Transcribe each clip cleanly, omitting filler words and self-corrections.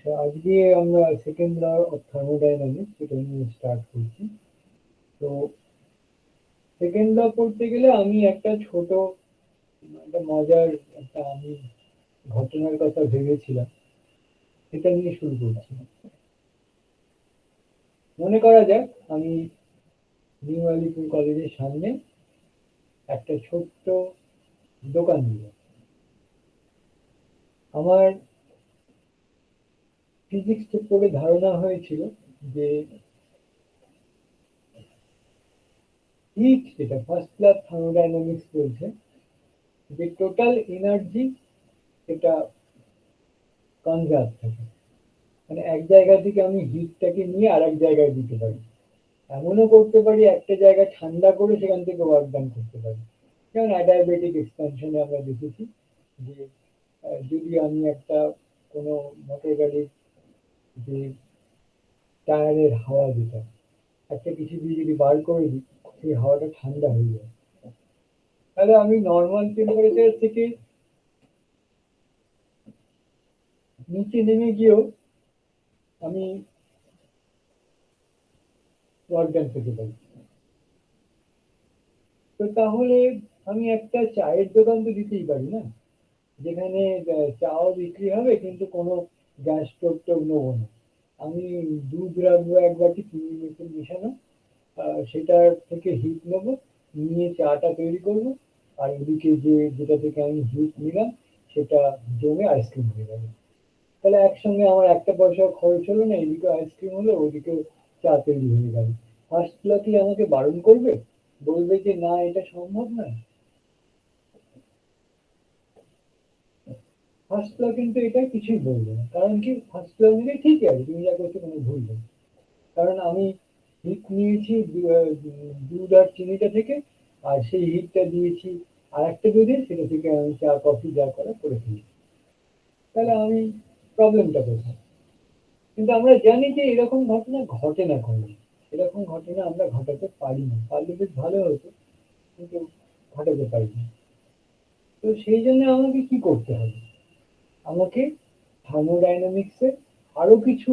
আচ্ছা, আজকে আমরা সেকেন্ড ল অফ থার্মোডাইনামিক্স এটা নিয়ে স্টার্ট করছি। তো সেকেন্ড ল পড়তে গেলে আমি একটা মজার আমি ঘটনার কথা ভেবেছিলাম, সেটা নিয়ে শুরু করছি। মনে করা যাক আমি নিউ আলিপুর কলেজের সামনে একটা ছোট্ট দোকান দিলাম। আমার ফিজিক্স পড়ে ধারণা হয়েছিল যে হিট, যেটা ফার্স্ট ক্লাস থার্মোডাইনামিক্স বলছে, যে টোটাল এনার্জি এটা কনজার্ভ থাকে। মানে এক জায়গা থেকে আমি হিটটাকে নিয়ে আর এক জায়গায় দিতে পারি। এমনও করতে পারি একটা জায়গা ঠান্ডা করে সেখান থেকে ওয়ার্ক ডান করতে পারি। যেমন অ্যাডায়াবেটিক এক্সপ্যানশনে আমরা দেখেছি যে যদি আমি কোনো মোটর গাড়ির যে টায়ারের হাওয়া, যেটা একটা কিছু দিয়ে যদি বার করে দিই, সেই হাওয়াটা ঠান্ডা হয়ে যায়। তাহলে আমি নর্মাল টেম্পারেচার থেকে নিচে নেমে গিয়েও আমি ওয়ার্ক ডান পেতে পারি। তো তাহলে আমি একটা চায়ের দোকান তো দিতেই পারি না, যেখানে চাও বিক্রি হবে কিন্তু কোনো গ্যাস স্টোভ টোভ নেবো না। আমি দুধ রাখবো এক বাটি, চিনি মেশানো, সেটার থেকে হিট নেবো, নিয়ে চাটা তৈরি করবো। আর এদিকে যেটা থেকে আমি হিট নিলাম সেটা জমে আইসক্রিম হয়ে যাবে। তাহলে একসঙ্গে আমার একটা পয়সাও খরচ হলো না, এদিকে আইসক্রিম হলো, ওদিকে চা তৈরি হয়ে গেল। ফার্স্ট ল কি আমাকে বারণ করবে? বলবে যে না, এটা সম্ভব নয়? ফার্স্ট ল কিন্তু এটা কিছুই বলবে না। কারণ কি, ফার্স্ট ল নিলে ঠিক আছে, তুমি যা করছো কোনো ভুল নেই। কারণ আমি হিট নিয়েছি দুধ আর চিনিটা থেকে, আর সেই হিটটা দিয়েছি আর একটা দুধে, সেটা থেকে আমি চা কফি যা করা করে ফেলেছি। তাহলে আমি প্রবলেমটা কোথায়? কিন্তু আমরা জানি যে এরকম ঘটনা ঘটে না কোনো। এরকম ঘটনা আমরা ঘটাতে পারি না, পারলে বেশ ভালো হতো, কিন্তু ঘটাতে পারি না। তো সেই জন্য আমাকে কি করতে হবে? আমাকে থার্মোডাইনামিক্সের আরো কিছু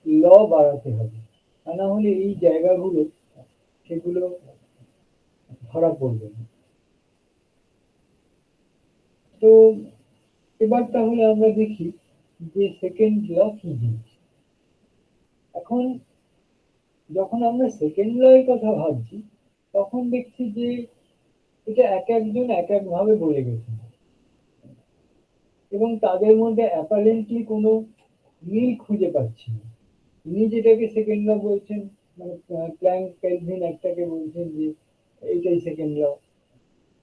ল বাড়াতে হবে, তা না হলে এই জায়গাগুলো সেগুলো ধরা পড়বে না। তো এবার তাহলে আমরা দেখি যে সেকেন্ড ল কি জিনিস। এখন যখন আমরা সেকেন্ড ল এর কথা ভাবছি, তখন দেখছি যে এটা এক একজন এক এক ভাবে বলে গেছে, এবং তাদের মধ্যে অ্যাপারেন্টলি কোনো মিল খুঁজে পাচ্ছি না। তিনি যেটাকে সেকেন্ড ল বলছেন, মানে প্ল্যাঙ্ক কেলভিন একটাকে বলছেন যে এইটাই সেকেন্ড ল,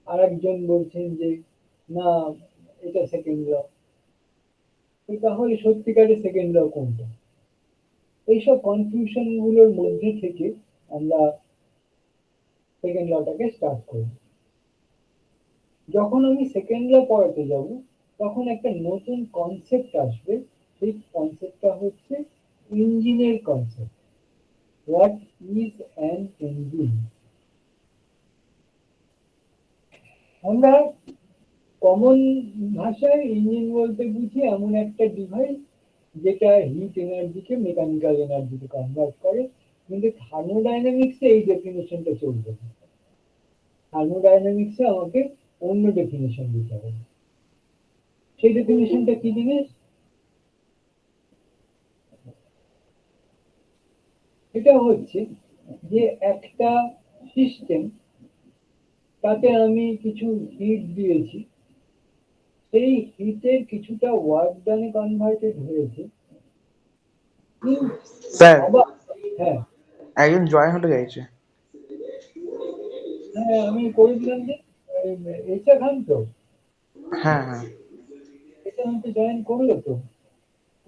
আর একজন বলছেন যে না, এটা সেকেন্ড ল। তো তাহলে সত্যিকারের সেকেন্ড ল কোনটা? এইসব কনফিউশন গুলোর মধ্যে থেকে আমরা সেকেন্ড লটাকে স্টার্ট করি। যখন আমি সেকেন্ড ল পড়াতে যাব, তখন একটা নতুন কনসেপ্ট আসবে। সেই কনসেপ্টটা হচ্ছে ইঞ্জিনের concept. What is an engine? আমরা কমন ভাষায় ইঞ্জিন বলতে বুঝি এমন একটা ডিভাইস যেটা হিট এনার্জিকে মেকানিক্যাল এনার্জিতে কনভার্ট করে। কিন্তু থার্মোডাইনামিক্সে এই ডেফিনেশনটা চলবে না। থার্মোডাইনামিক্সে আমাকে অন্য ডেফিনেশন দিতে হবে। সেই ডেফিনেশনটা কি জিনিস? এটা হচ্ছে যে একটা সিস্টেম, তাতে আমি কিছু হিট দিয়েছি, সেই হিটের কিছুটা ওয়ার্ক ডানে কনভার্টেড হয়েছে। স্যার, আবার হ্যাঁ, একজন জয়েন হতে চাইছে। হ্যাঁ আমি করে দিলাম যে এইটা খান তো, হ্যাঁ হ্যাঁ, এটা আমি তো জয়েন করলো তো,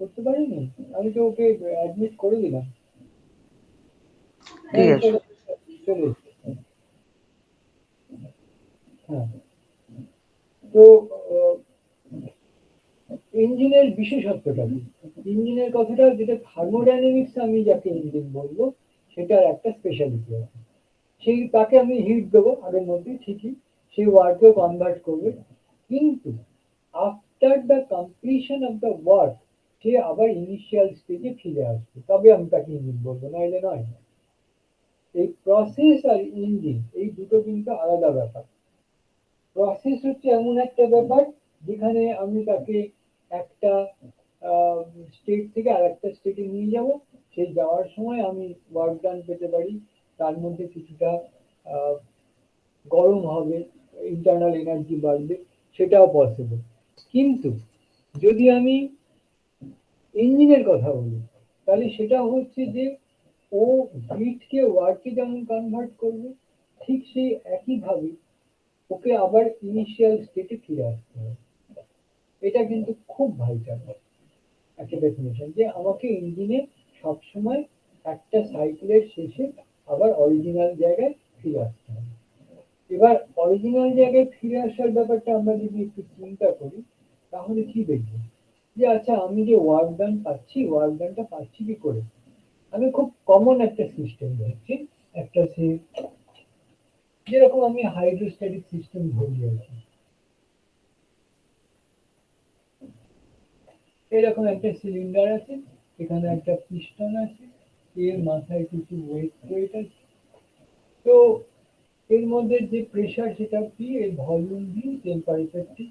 করতে পারিনি। আমি তো ওকে অ্যাডমিট করে দিলাম। হ্যাঁ, ঠিক আছে। চলে চলে এসছে। হ্যাঁ। তো ইঞ্জিনের বিশেষত্বটা কি? ইঞ্জিনের কথাটা, যেটা থার্মোডাইনামিক্স আমি যাকে ইঞ্জিন বলবো, সেটার একটা স্পেশালিটি আছে। সেই তাকে আমি হিট দেবো আগের মধ্যে ঠিকই, সেই ওয়ার্ককেও কনভার্ট করবে। কিন্তু after the completion of the work, সে আবার ইনিশিয়াল স্টেজে ফিরে আসবে, তবে আমি তাকে ইঞ্জিন বলবো, নাইলে নয়। এই প্রসেস আর ইঞ্জিন এই দুটো কিন্তু আলাদা ব্যাপার। প্রসেস হচ্ছে এমন একটা ব্যাপার যেখানে আমি তাকে একটা স্টেট থেকে আরেকটা স্টেটে নিয়ে যাব। সেই যাওয়ার সময় আমি ওয়ার্ক ডান পেতে পারি, তার মধ্যে কিছুটা আহ, গরম হবে, ইন্টারনাল এনার্জি বাড়বে, সেটাও পসিবল। কিন্তু যদি আমি ইঞ্জিনের কথা বলি, তাহলে সেটা হচ্ছে যে ও হিটকে ওয়ার্কে যেমন কনভার্ট করবে, ঠিক সেই একইভাবে ওকে আবার ইনিশিয়াল স্টেটে ফিরে আসতে হবে। এটা কিন্তু খুব ভাইটাল একটা ডেফিনেশন, যে আমাকে ইঞ্জিনে সবসময় একটা সাইকেলের শেষে আবার অরিজিনাল জায়গায় ফিরে আসতে হবে। এবার অরিজিনাল জায়গায় ফিরে আসার ব্যাপারটা আমরা যদি একটু চিন্তা করি, তাহলে কি দেখবো যে আচ্ছা আমি যে ওয়ার্ক ডান পাচ্ছি, ওয়ার্ক ডানটা পাচ্ছি কি করে? আমি খুব কমন একটা সিস্টেম ধরছি, একটা সে যেরকম আমি হাইড্রোস্ট্যাটিক সিস্টেম ধরি আর কি। এরকম একটা সিলিন্ডার আছে, এখানে একটা পিস্টন আছে, এর মাথায় কিছু ওয়েট আছে। তো এর মধ্যে যে প্রেসার সেটা পি, এর ভলিউম ভি, টেম্পারেচার টি।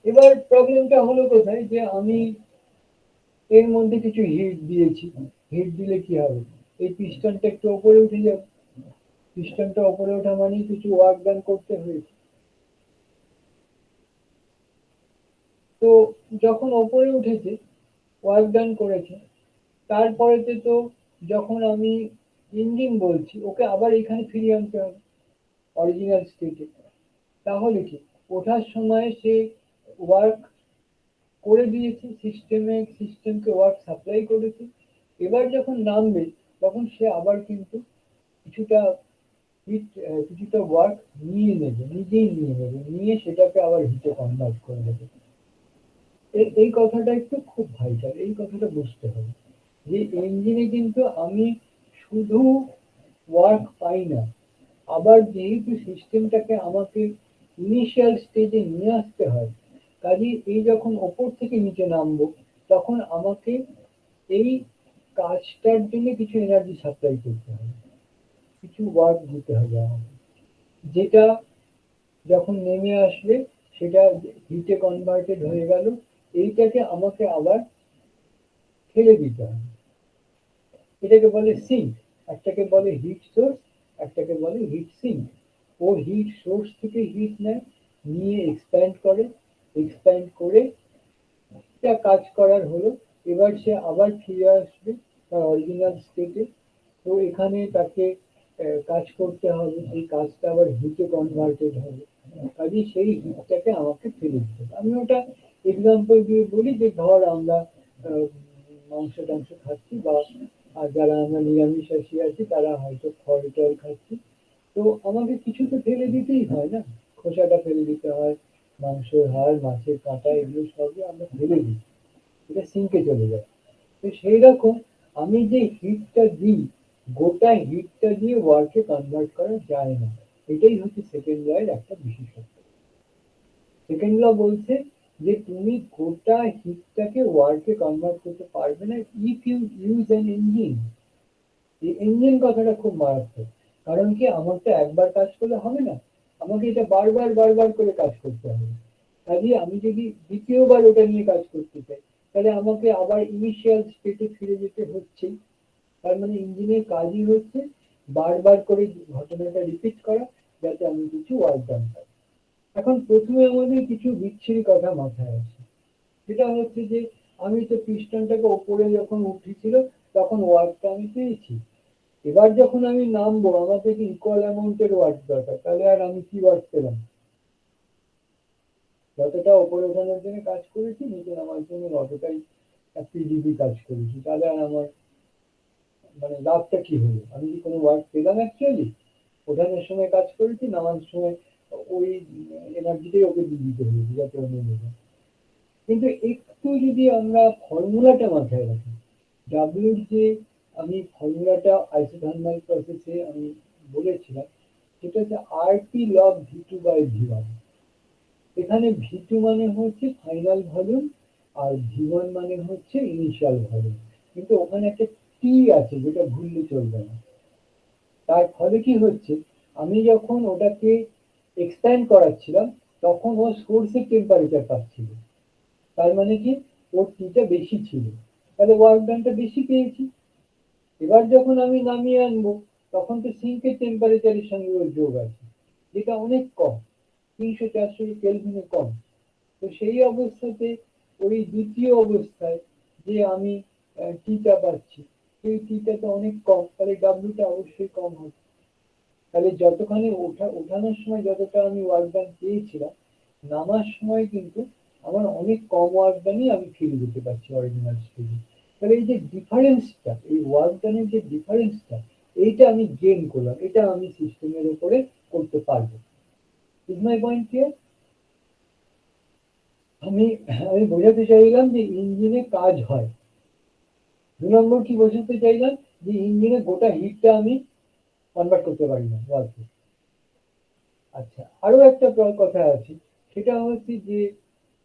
এবার প্রবলেমটা হলো কোথায়, যে আমি এর মধ্যে কিছু হিট দিয়েছি। হিট দিলে কি হবে? এই পিস্টনটা একটু উপরে উঠে যাবে। পিস্টনটা উপরে ওঠা মানেই কিছু ওয়ার্ক ডান করতে হয়েছে। তো যখন ওপরে উঠেছে, ওয়ার্ক ডান করেছে, তারপরেতে তো যখন আমি ইঞ্জিন বলছি, ওকে আবার এখানে ফিরিয়ে আনতে হবে অরিজিনাল স্টেটে। তাহলে কি ওঠার সময় সে ওয়ার্ক করে দিয়েছে, সিস্টেমকে ওয়ার্ক সাপ্লাই করেছে। এবার যখন নামবে, তখন সে আবার কিন্তু কিছুটা হিট, কিছুটা ওয়ার্ক নিয়ে নেবে, নিজেই নিয়ে নেবে, নিয়ে সেটাকে আবার হিটে কনভার্ট করে দেবে। এই কথাটা একটু খুব ভাইটাল, এই কথাটা বুঝতে হবে যে ইঞ্জিনে কিন্তু আমি শুধু ওয়ার্ক পাই না, আবার যেহেতু সিস্টেমটাকে আমাকে ইনিশিয়াল স্টেজে নিয়ে আসতে হয়, কাজে এই যখন ওপর থেকে নিচে নামবো, তখন আমাকে এই কাজটার জন্য কিছু এনার্জি সাপ্লাই করতে হবে, কিছু ওয়ার্ক দিতে হবে আমাকে, যেটা যখন নেমে আসবে সেটা হিটে কনভার্টেড হয়ে গেল। এইটাকে আমাকে আবার ফেলে দিতে হবে। এটাকে বলে সিঙ্ক। একটাকে বলে হিট সোর্স, একটাকে বলে হিট সিঙ্ক। ও হিট সোর্স থেকে হিট নেয়, নিয়ে এক্সপ্যান্ড করে, এক্সপ্যান্ড করে যা কাজ করার হলো, এবার সে আবার ফিরে আসবে তার অরিজিনাল স্টেটে। তো এখানে তাকে কাজ করতে হবে, সেই কাজটা আবার হিটে কনভার্টেড হবে, কাজে সেই হিটটাকে আমাকে ফেলে দিতে হবে। আমি ওটা এক্সাম্পল দিয়ে বলি, যে ধর আমরা আহ, মাংস টাংস খাচ্ছি, বা যারা আমরা নিরামিষাশী আছি তারা হয়তো ফল টল খাচ্ছি। তো আমাকে কিছু তো ফেলে দিতেই হয় না, খোসাটা ফেলে দিতে হয়, মাংসের হাড়, মাছের কাঁটা, এগুলো সবই আমরা ফেলে দিই, এটা সিঙ্কে চলে যায়। তো সেই রকম আমি যে হিটটা দিই, গোটা হিটটা দিয়ে ওয়ার্কে কনভার্ট করা যায় না। এটাই হচ্ছে সেকেন্ড ল এর একটা বিশেষত্ব। সেকেন্ড ল বলছে যে তুমি গোটা হিটটাকে ওয়ার্কে কনভার্ট করতে পারবে না if you use an engine. এই ইঞ্জিন কথাটা খুব মারাত্মক। কারণ কি, আমার তো একবার কাজ করলে হবে না, আমাকে এটা বারবার বারবার করে কাজ করতে হবে। কাজে আমি যদি দ্বিতীয়বার ওটা নিয়ে কাজ করতে চাই, তাহলে আমাকে আবার ইনিশিয়াল স্টেটে ফিরে যেতে হচ্ছে। তার মানে ইঞ্জিনের কাজই হচ্ছে বারবার করে ঘটনাটা রিপিট করা, যাতে আমি কিছু ওয়ার্ক ডান পাই। এখন প্রথমে আমাদের কিছু বিচ্ছিরি কথা মাথায় আসে। সেটা হচ্ছে যে আমি তো পিস্টনটাকে ওপরে যখন উঠেছিল, তখন ওয়ার্কটা আমি পেয়েছি। এবার যখন আমি নামবো, আমার থেকে ইকুয়াল অ্যামাউন্টের ওয়ার্ক দরকার, তাহলে আর আমি কি ওয়ার্ক পেলাম? যতটা ওপরে ওঠানোর জন্য কাজ করেছি, নিচে নামার জন্য ততটাই পিডিবি কাজ করেছি, তাহলে আর আমার মানে লাভটা কি হলো? আমি কি কোনো ওয়ার্ক পেলাম অ্যাকচুয়ালি? ওঠানোর সময় কাজ করেছি, নামার সময় ওই এনার্জিটাই ওকে দিয়ে দিতে হয়েছে যাতে ও নেমে যায়। কিন্তু একটু যদি আমরা ফর্মুলাটা মাথায় রাখি, ডাব্লিউর যে আমি ফর্মুলাটা আইসোথার্মাল প্রসেসে আমি বলেছিলাম, সেটা হচ্ছে RT log V two by V one. এখানে ভি টু মানে হচ্ছে ফাইনাল ভলিউম, আর V1 মানে হচ্ছে ইনিশিয়াল ভলিউম, কিন্তু ওখানে একটা টি আছে যেটা ভুললে চলবে না। তার ফলে কি হচ্ছে, আমি যখন ওটাকে এক্সপ্যান্ড করাচ্ছিলাম তখন ও সোর্সের টেম্পারেচার পাচ্ছিল, তার মানে কি ওর টিটা বেশি ছিল, তাহলে ওয়ার্ক ডানটা বেশি পেয়েছি। এবার যখন আমি নামিয়ে আনবো তখন তো সিঙ্কের টেম্পারেচারের সঙ্গে ওর যোগ আছে, যেটা অনেক কম, 300-400 কেলভিনে কম। তো সেই অবস্থাতে ওই দ্বিতীয় অবস্থায় যে আমি টিটা পাচ্ছি, সেই টিটা তো অনেক কম, তাহলে ডাব্লিউটা অবশ্যই কম হবে। তাহলে যতখানি ওঠানোর সময় যতটা আমি ওয়ার্ক ডান পেয়েছিলাম, নামার সময় কিন্তু আমার অনেক কম ওয়ার্ক ডানই আমি ফিরে যেতে পারছি অরিজিনাল স্টেজে। তাহলে এই যে ডিফারেন্সটা, এই ওয়ার্ক ডানের যে ডিফারেন্সটা, এইটা আমি গেইন করলাম, এটা আমি সিস্টেমের উপরে করতে পারবো। Is my point clear? আমি আমি বোঝাতে চাইলাম যে ইঞ্জিনে কাজ হয়। 2 নম্বর কি বোঝাতে চাইলাম, যে ইঞ্জিনে গোটা হিটটা আমি কনভার্ট করতে পারি না ওয়ার্কে। আচ্ছা, আরো একটা কথা আছে, সেটা হচ্ছে যে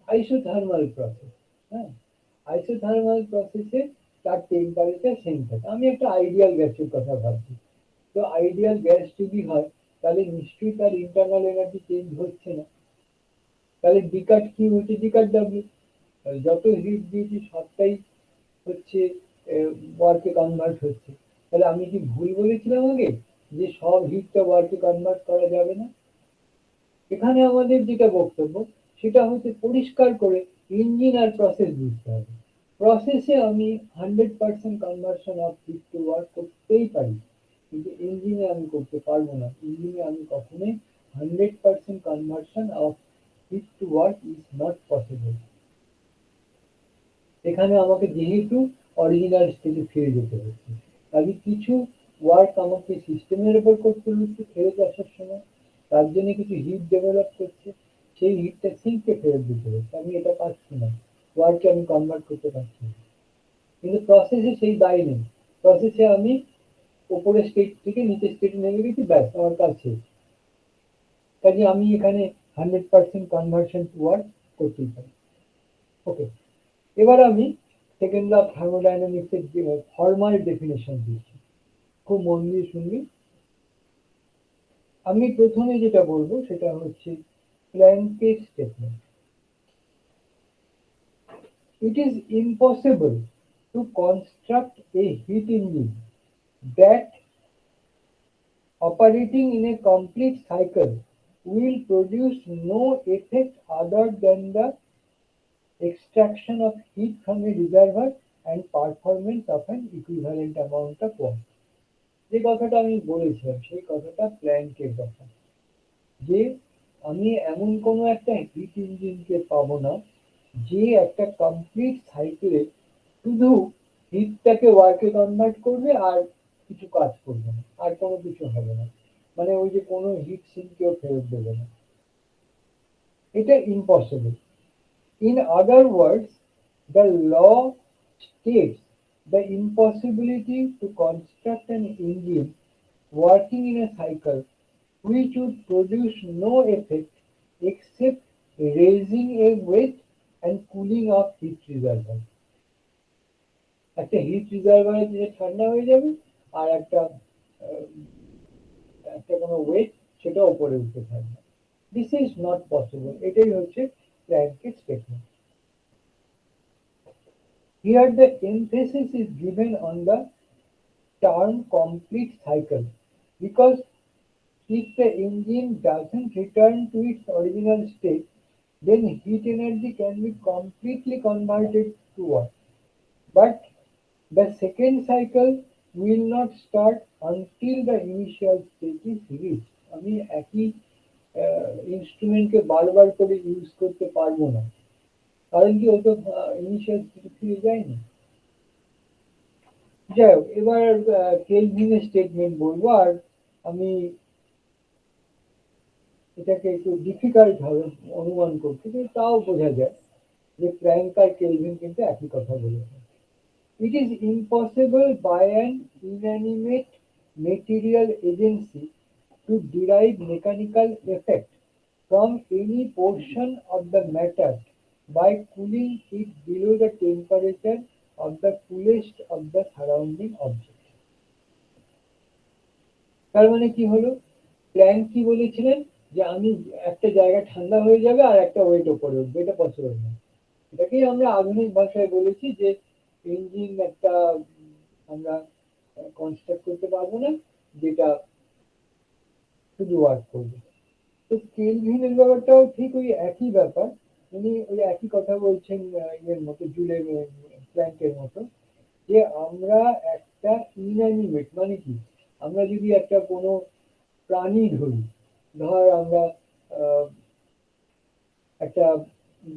আইসোথার্মাল প্রসেস। হ্যাঁ, আইসোথার্মাল প্রসেসে তার টেম্পারেচার সেম থাকে। আমি একটা আইডিয়াল গ্যাসের কথা ভাবছি। তো আইডিয়াল গ্যাস যদি হয় তাহলে নিশ্চয়ই তার ইন্টারনাল এনার্জি চেঞ্জ হচ্ছে না। তাহলে ডিকাট কি হচ্ছে, ডিকাট ডাব্লিউ, যত হিট দিয়েছি সবটাই হচ্ছে ওয়ার্কে কনভার্ট হচ্ছে। তাহলে আমি কি ভুল বলেছিলাম আগে যে সব হিটটা ওয়ার্কে কনভার্ট করা যাবে না? এখানে আমাদের যেটা বক্তব্য সেটা হচ্ছে পরিষ্কার করে ইঞ্জিন আর প্রসেস বুঝতে হবে। প্রসেসে আমি 100% conversion of heat to work করতেই পারি, কিন্তু ইঞ্জিনে আমি করতে পারবো না। ইঞ্জিনে আমি কখনোই 100% conversion of heat to work is not possible. এখানে আমাকে যেহেতু অরিজিনাল স্টেজে ফিরে যেতে হচ্ছে, তাহলে কিছু ওয়ার্ক আমাকে সিস্টেমের উপর করতে হচ্ছে ফেরত আসার সময়, তার জন্য কিছু হিট ডেভেলপ করছে, সেই হিটটা সিঙ্কে ফেরত দিতে হচ্ছে, আমি এটা পাচ্ছি না, ওয়ার্কে আমি কনভার্ট করতে পারছি না। কিন্তু প্রসেসে সেই দায় নেই, প্রসেসে আমি উপরের স্টেট থেকে নিচের স্টেটে নেমে গেছি, ব্যাস আমার কাজ শেষ। কাজে আমি এখানে 100% কনভার্সন টু ওয়ার্ক করতেই পারি। ওকে, এবার আমি সেকেন্ড ল অফ থার্মোডাইনামিক্সের ফর্মাল ডেফিনেশন দিচ্ছি, খুব মন দিয়ে শুনবি। আমি প্রথমে যেটা বলবো সেটা হচ্ছে প্ল্যাঙ্কের statement. It is impossible to construct a heat engine that operating in a complete cycle will produce no effect other than the extraction of heat from a reservoir and performance of an equivalent amount of work. যে কথাটা আমি বলেছিলাম সেই কথাটা প্ল্যাঙ্কের কথা, যে আমি এমন কোনো একটা হিট ইঞ্জিনকে পাবো না যে একটা কমপ্লিট সাইকেলে শুধু হিটটাকে ওয়ার্কে কনভার্ট করবে আর কিছু কাজ করবে না, আর কোনো কিছু হবে না, মানে ওই যে কোনো হিট সিঙ্কেও ফেরত দেবে না, এটা impossible. In other words, the law states the impossibility to construct an engine working in a cycle which would produce no effect except raising a weight and cooling off heat reservoir. একটা hit রিজার্ভারে যে ঠান্ডা হয়ে যাবে আর একটা আহ, একটা কোনো wait সেটা উপরে উঠতে থাকবে। দিস ইজ নট পসিবল, এটাই হচ্ছে প্ল্যাঙ্কের statement. Here the emphasis is given on the term complete cycle, because if the engine doesn't return to its original state, then heat energy can be completely converted to work. But the second cycle will not start until the initial state is reached. আমি একই ইনস্ট্রুমেন্টকে বারবার করে use করতে পারবো না, কারণ কি ও তো ইনিশিয়াল স্টেটে ফিরে যায়নি। যাই হোক, এবার কেলভিনের স্টেটমেন্ট বলবো, আর আমি এটাকে একটু ডিফিকাল্ট হবে অনুমান করতে, কিন্তু তাও বোঝা যায় যে প্ল্যাঙ্ক আর কেলভিন কিন্তু একই কথা বলেছে। It is impossible by an inanimate material agency to derive mechanical effect from any portion of the matter by cooling it below the temperature of the coolest of the surrounding object. তার মানে কি হলো, Planck কি বলেছিলেন যে আমি একটা জায়গা ঠান্ডা হয়ে যাবে আর একটা ওয়েট উপরে উঠবে, এটা পসিবল না। এটাকেই আমরা আধুনিক ভাষায় বলেছি যে ইঞ্জিন একটা আমরা কনস্ট্রাক্ট করতে পারবো না যেটা শুধু ওয়ার্ক করবে। তো কেলভিনের ব্যাপারটাও ঠিক ওই একই ব্যাপার। উনি ওই একই কথা বলছেন ইয়ের মতো, জুলের প্ল্যাঙ্কের মতো, যে আমরা একটা ইনঅ্যানিমেট মানে কি, আমরা যদি একটা কোনো প্রাণী ধরি, ধর আমরা আহ, একটা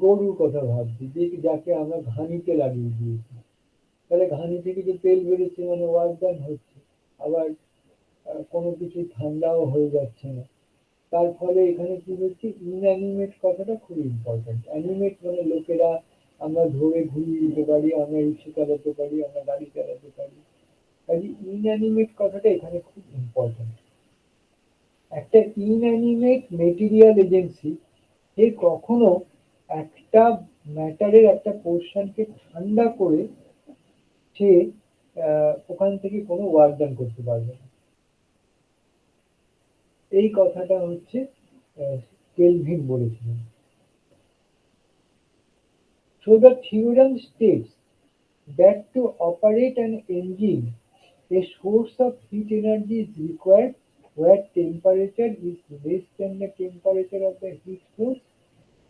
গরুর কথা ভাবছি যে যাকে আমরা ঘানিতে লাগিয়ে দিয়েছি, তাহলে ঘানি থেকে যে তেল বেরোচ্ছে মানে ওয়ার্ক ডান হচ্ছে, আবার কোনো কিছু ঠান্ডাও হয়ে যাচ্ছে না। তার ফলে এখানে কি হচ্ছে, ইনঅ্যানিমেট কথাটা খুব ইম্পর্টেন্ট। অ্যানিমেট মানে লোকেরা আমরা ধরে ঘুরিয়ে দিতে পারি, আমরা রিক্সা চালাতে পারি, আমরা গাড়ি চালাতে পারি, কাজে ইনঅ্যানিমেট কথাটা এখানে খুব ইম্পর্টেন্ট। একটা ইনঅ্যানিমেট মেটেরিয়াল এজেন্সি সে কখনো একটা ম্যাটারের একটা পোর্শনকে ঠান্ডা করে সে ওখান থেকে কোনো ওয়ার্ক ডান করতে পারবে না। এই কথাটা হচ্ছে কেলভিন বলেছিলেন। So the theorem states that to operate an engine, a source of heat energy is required where temperature is less than the temperature of the heat source.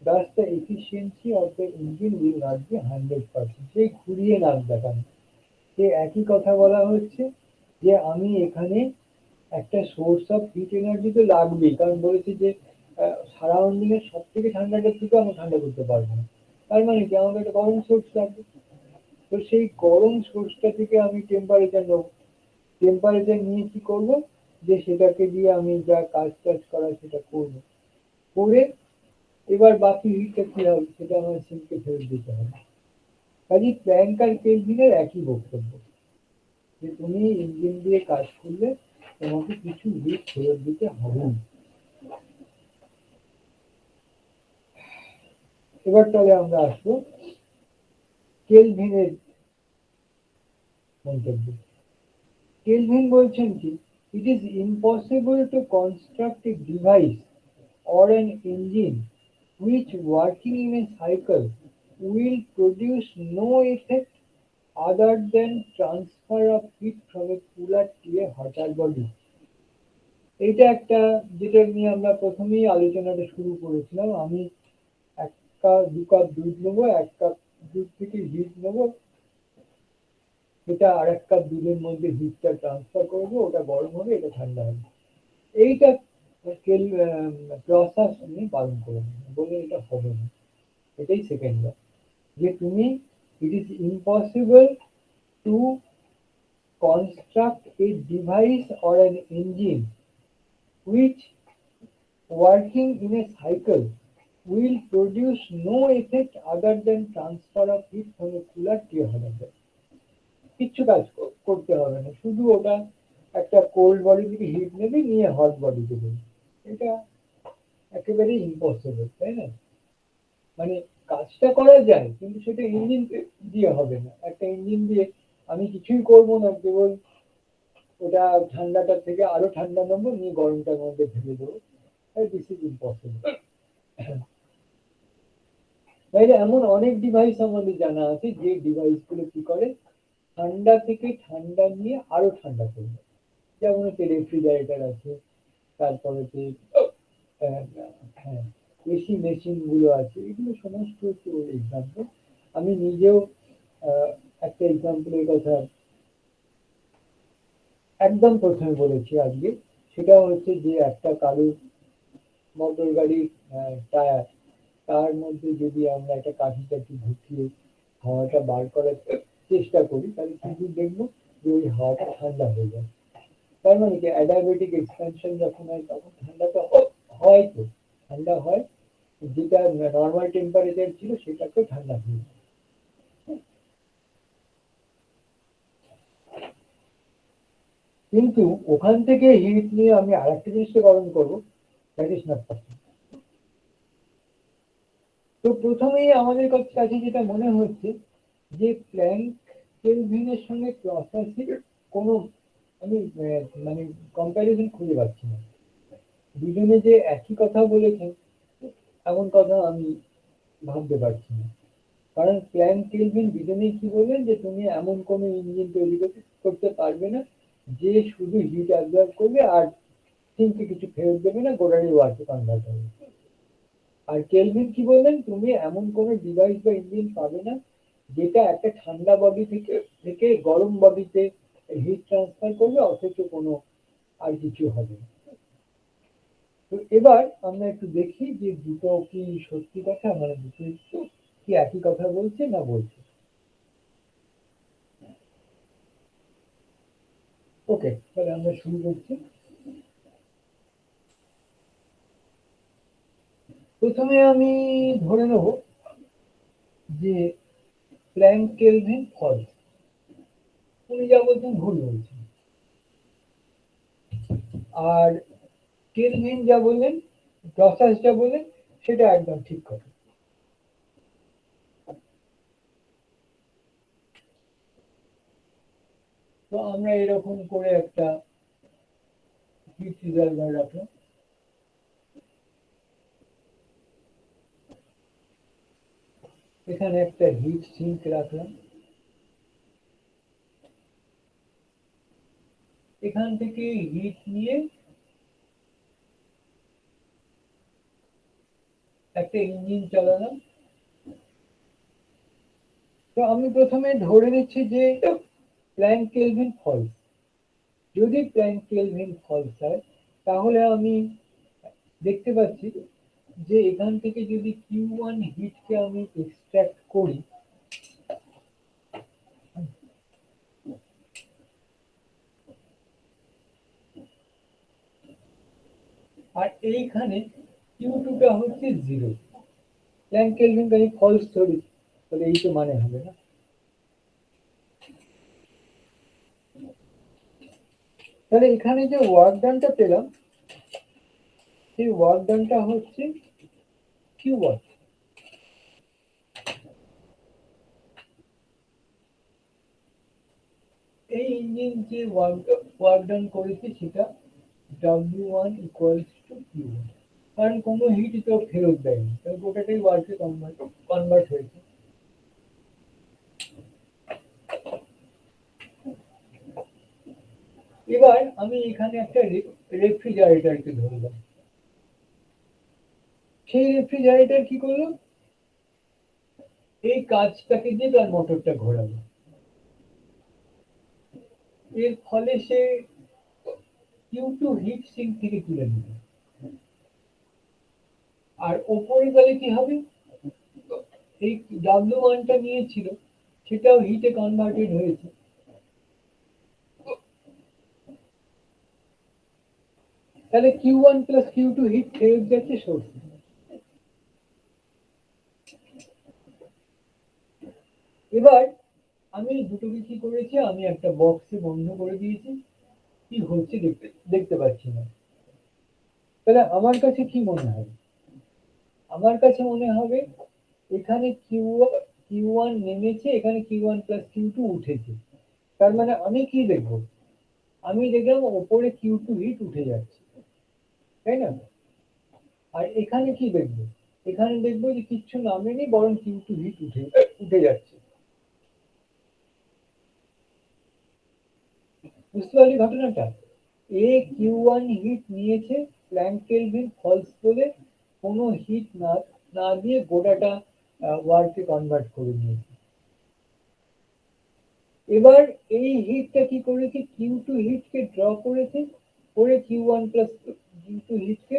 Thus, the efficiency of the engine will not be 100%. সেই ঘুরিয়ে নাক দেখানো, সে একই কথা বলা হচ্ছে যে আমি এখানে একটা সোর্স অফ হিট এনার্জি তো লাগবেই, কারণ বলেছি যে সারাউন্ডিং এর সব থেকে ঠান্ডাটার থেকে আমি ঠান্ডা করতে পারবো না। তার মানে কি আমাকে একটা গরম সোর্স লাগবে। তো সেই গরম সোর্সটা থেকে আমি টেম্পারেচার নেবো, টেম্পারেচার নিয়ে কি করবো, যে সেটাকে দিয়ে আমি যা কাজ টাজ করা সেটা করবো, করে এবার বাকি হিটটা কি হবে সেটা আমার সিঙ্কে ফেরত দিতে হবে। কাজে প্ল্যাঙ্ক আর কেলভিনের একই বক্তব্য, যে তুমি ইঞ্জিন দিয়ে কাজ করলে তোমাকে কিছু হিট ফেরত দিতে হবে। এবার তাহলে আমরা আসবো কেলভিনের মন্তব্য। কেলভিন বলছেন কি, it is impossible to construct a device or an engine which working in a cycle will produce no effect other than transfer of heat from a cooler to a hotter body. এটা একটা যেটা নিয়ে আমরা প্রথমেই আলোচনাটা শুরু করেছিলাম। আমি দু কাপ দুধ নেবো, এক কাপ দুধ থেকে হিট নেবো, সেটা আর এক কাপ দুধের মধ্যে হিটটা ট্রান্সফার করবো, ওটা গরম হবে, এটা ঠান্ডা হবে। এইটা প্রসেস উনি পালন করে বলে এটা হবে না। এটাই সেকেন্ড বার, যে তুমি it is impossible to construct a device or an engine which working in a cycle will produce no effect other than transfer of heat from a cooler to a hotter body. কিচ্ছু কাজ করতে হবে না, শুধু ওটা একটা cold body থেকে hit নেবে, নিয়ে হট বডিতে দেবে। এটা একেবারে ইম্পসিবল, তাই না? মানে কাজটা করা যায় কিন্তু সেটা ইঞ্জিন দিয়ে হবে না। একটা ইঞ্জিন দিয়ে আমি কিছুই করবো না, কেবল ওটা ঠান্ডাটা থেকে আরো ঠান্ডা নেবো, নিয়ে গরমটার মধ্যে ফেলে দেবো, দিস ইজ ইম্পসিবল। তাইলে এমন অনেক ডিভাইস আমাদের জানা আছে যে ডিভাইস গুলো কি করে, ঠান্ডা থেকে ঠান্ডা নিয়ে আরো ঠান্ডা করবে। যেমন হচ্ছে রেফ্রিজারেটর আছে, তারপরে হ্যাঁ এসি মেশিন গুলো আছে, এগুলো সমস্ত হচ্ছে ওর এক্সাম্পল। আমি নিজেও একটা এক্সাম্পলের কথা একদম প্রথমে বলেছি আজকে, সেটা হচ্ছে যে একটা কারো মোটর গাড়ির টায়ার, তার মধ্যে যদি আমরা একটা কাঠিটাকে ঢুকিয়ে হাওয়াটা বার করার চেষ্টা করি, তাহলে কিন্তু দেখবো যে ওই হাওয়াটা ঠান্ডা হয়ে যায়। তার মানে কি অ্যাডিয়াবেটিক এক্সপেনশন যখন হয় তখন ঠান্ডাটা হয়, তো ঠান্ডা হয়, যেটা নর্মাল টেম্পারেচার ছিল সেটাকেও ঠান্ডা হয়ে যায়। কিন্তু ওখান থেকে হিট নিয়ে আমি আরেকটা জিনিসকে গরম করবো, দ্যাট ইজ নট পসিবল। তো তো প্রথমেই আমাদের কাছে যেটা মনে হচ্ছে যে প্ল্যাঙ্ক কেলভিনের সঙ্গে প্রসেসের কোনো আমি মানে কম্প্যারিজন খুঁজে পাচ্ছি না। দুজনে যে একই কথা বলেছেন এমন কথা আমি ভাবতে পারছি না। কারণ প্ল্যাঙ্ক কেলভিন দুজনেই কি বললেন যে তুমি এমন কোনো ইঞ্জিন তৈরি করতে পারবে না যে শুধু হিট অ্যাবজর্ব করবে আর সিঙ্কে কিছু ফেরত দেবে না, গোড়ারি ওয়ার্কে কনভার্ট হবে। আর কেলভিন কি বললেন, তুমি এমন কোনো ডিভাইস বা ইঞ্জিন পাবে না যেটা একটা ঠান্ডা বডি থেকে গরম বডিতে হিট ট্রান্সফার করবে অথচ কোনো আর কিছু হবে না। তো এবার আমরা একটু দেখি যে দুটো কি সত্যি কথা, মানে দুটো কি একই কথা বলছে না বলছে। ওকে, তাহলে আমরা শুরু করছি। প্রথমে আমি ধরে নেব যে প্ল্যাঙ্ক কেলভিন ফলস, উনি যা বলছেন ভুল বলছেন। আর কেলভিন যা বললেন, প্রসেস যা বললেন সেটা একদম ঠিক কথা। তো আমরা এরকম করে একটা হিট রিজার্ভার রাখলাম। এখানে একটা হিট সিঙ্ক রাখলাম। এখান থেকে হিট নিয়ে একটা ইঞ্জিন চালালাম। তো আমি প্রথমে ধরে নিচ্ছি যে প্ল্যাঙ্ক কেলভিন ফলস। যদি প্ল্যাঙ্ক কেলভিন ফলস হয় তাহলে আমি দেখতে পাচ্ছি যে এখান থেকে যদি Q1 হিটকে আমি এক্সট্রাক্ট করি, আর এইখানে Q2টা হচ্ছে 0, প্ল্যাঙ্ক কেলভিন আমি ফলস ধরি, তাহলে এই তো মানে হবে না। তাহলে এখানে যে ওয়ার্ক ডানটা পেলাম সেই ওয়ার্ক ডানটা হচ্ছে Q1। এই ইঞ্জিন যে ওয়ার্ক ডান করেছে সেটা W1 equals to Q1, কারণ কোনো হিট তো ফেরত দেয়নি, তাহলে গোটাটাই ওয়ার্কে কনভার্ট হয়েছে। এবার আমি এখানে একটা রেফ্রিজারেটরকে ধরলাম। সেই রেফ্রিজারেটর কি করলো, এই কাজটাকে দিয়ে তার মোটরটা ঘোরালো। এর ফলে সে Q2 হিট সিঙ্ক থেকে তুলে নিল। আর ওপরে গেলে কি হবে, এই W1টা নিয়েছিল সেটাও হিটে কনভার্টেড হয়েছে। তাহলে Q1 প্লাস Q2 হিট ফেরত যাচ্ছে সোর্সে। এবার আমি দুটোকে কি করেছি, আমি একটা বক্সে বন্ধ করে দিয়েছি, কি হচ্ছে দেখতে পাচ্ছি না। তাহলে আমার কাছে কি মনে হবে, আমার কাছে মনে হবে এখানে Q1 নেমেছে, এখানে Q1 প্লাস Q2 উঠেছে। তার মানে আমি কি দেখবো, আমি দেখলাম ওপরে Q2 হিট উঠে যাচ্ছে, তাই না? আর এখানে কি দেখবো, এখানে দেখবো যে কিচ্ছু নামেনি, বরং Q2 হিট উঠে যাচ্ছে। বুঝতে পারলি ঘটনাটা? Q1 হিট নিয়েছে, প্ল্যাঙ্ক কেলভিন ফলস বলে কোনো হিট না দিয়ে গোটাটা ওয়ার্কে কনভার্ট করে নিয়েছে। এবার এই হিটটা কি করেছে, Q2 হিটকে ড্র করেছে, করে Q1 প্লাস Q2 হিটকে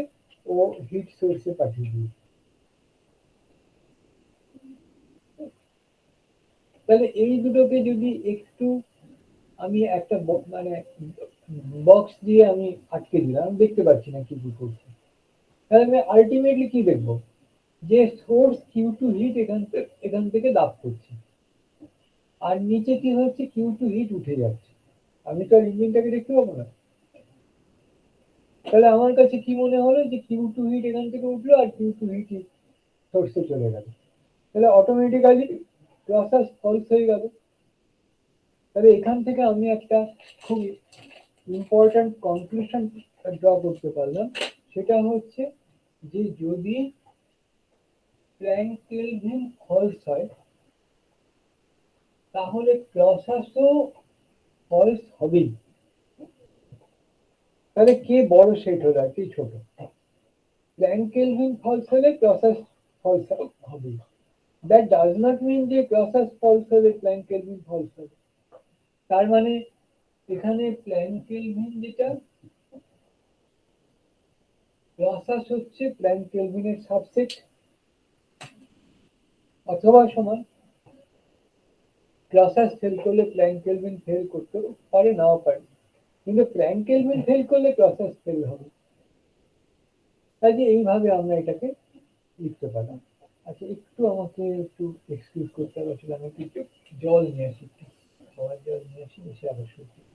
ও হিট সোর্সে পাঠিয়ে দিয়েছে। তাহলে এই দুটোকে যদি একটু আমি একটা মানে বক্স দিয়ে আমি আটকে দিলাম, আমি দেখতে পাচ্ছি না কি কি করছে, তাহলে আমি আলটিমেটলি কি দেখবো, যে সোর্স Q2 হিট এখান থেকে লাভ করছে, আর নিচে কি হচ্ছে, Q2 হিট উঠে যাচ্ছে। আমি তো আর ইঞ্জিনটাকে দেখতে পাবো না। তাহলে আমার কাছে কি মনে হলো, যে Q2 হিট এখান থেকে উঠলো আর Q2 হিট সোর্সে চলে গেল। তাহলে অটোমেটিক্যালি প্রসেস ফলস হয়ে গেল। তাহলে এখান থেকে আমি একটা খুব ইম্পর্ট্যান্ট কনক্লুশন ড্র করতে পারলাম, সেটা হচ্ছে যে যদি প্ল্যাঙ্ক কেলভিন ফলস হয় তাহলে প্রসেসও ফলস হবেই। তাহলে কে বড় সেট হলো আর কে ছোট? প্ল্যাঙ্ক কেলভিন ফলস হলে প্রসেস ফলস হবে। দ্যাট ডাজ নট মিন যে প্রসেস ফলস হলে প্ল্যাঙ্ক কেলভিন ফলস হবে। তার মানে এখানে প্ল্যাঙ্ক কেলভিন যেটা, প্রসেস হচ্ছে প্ল্যাঙ্ক কেলভিনের সাবসেট অথবা সমান। প্রসেস ফেল করলে প্ল্যাঙ্ক কেলভিন ফেল করতে পারে, নাও পারে, কিন্তু প্ল্যাঙ্ক কেলভিন ফেল করলে প্রসেস ফেল হবে। কাজে এইভাবে আমরা এটাকে লিখতে পারি। আচ্ছা, একটু আমাকে একটু এক্সকিউজ করতে হবে, আসলে আমি একটু জল নিয়ে আসি, খাওয়ার জল নিয়ে আসি, এসে আবার শুরু করি।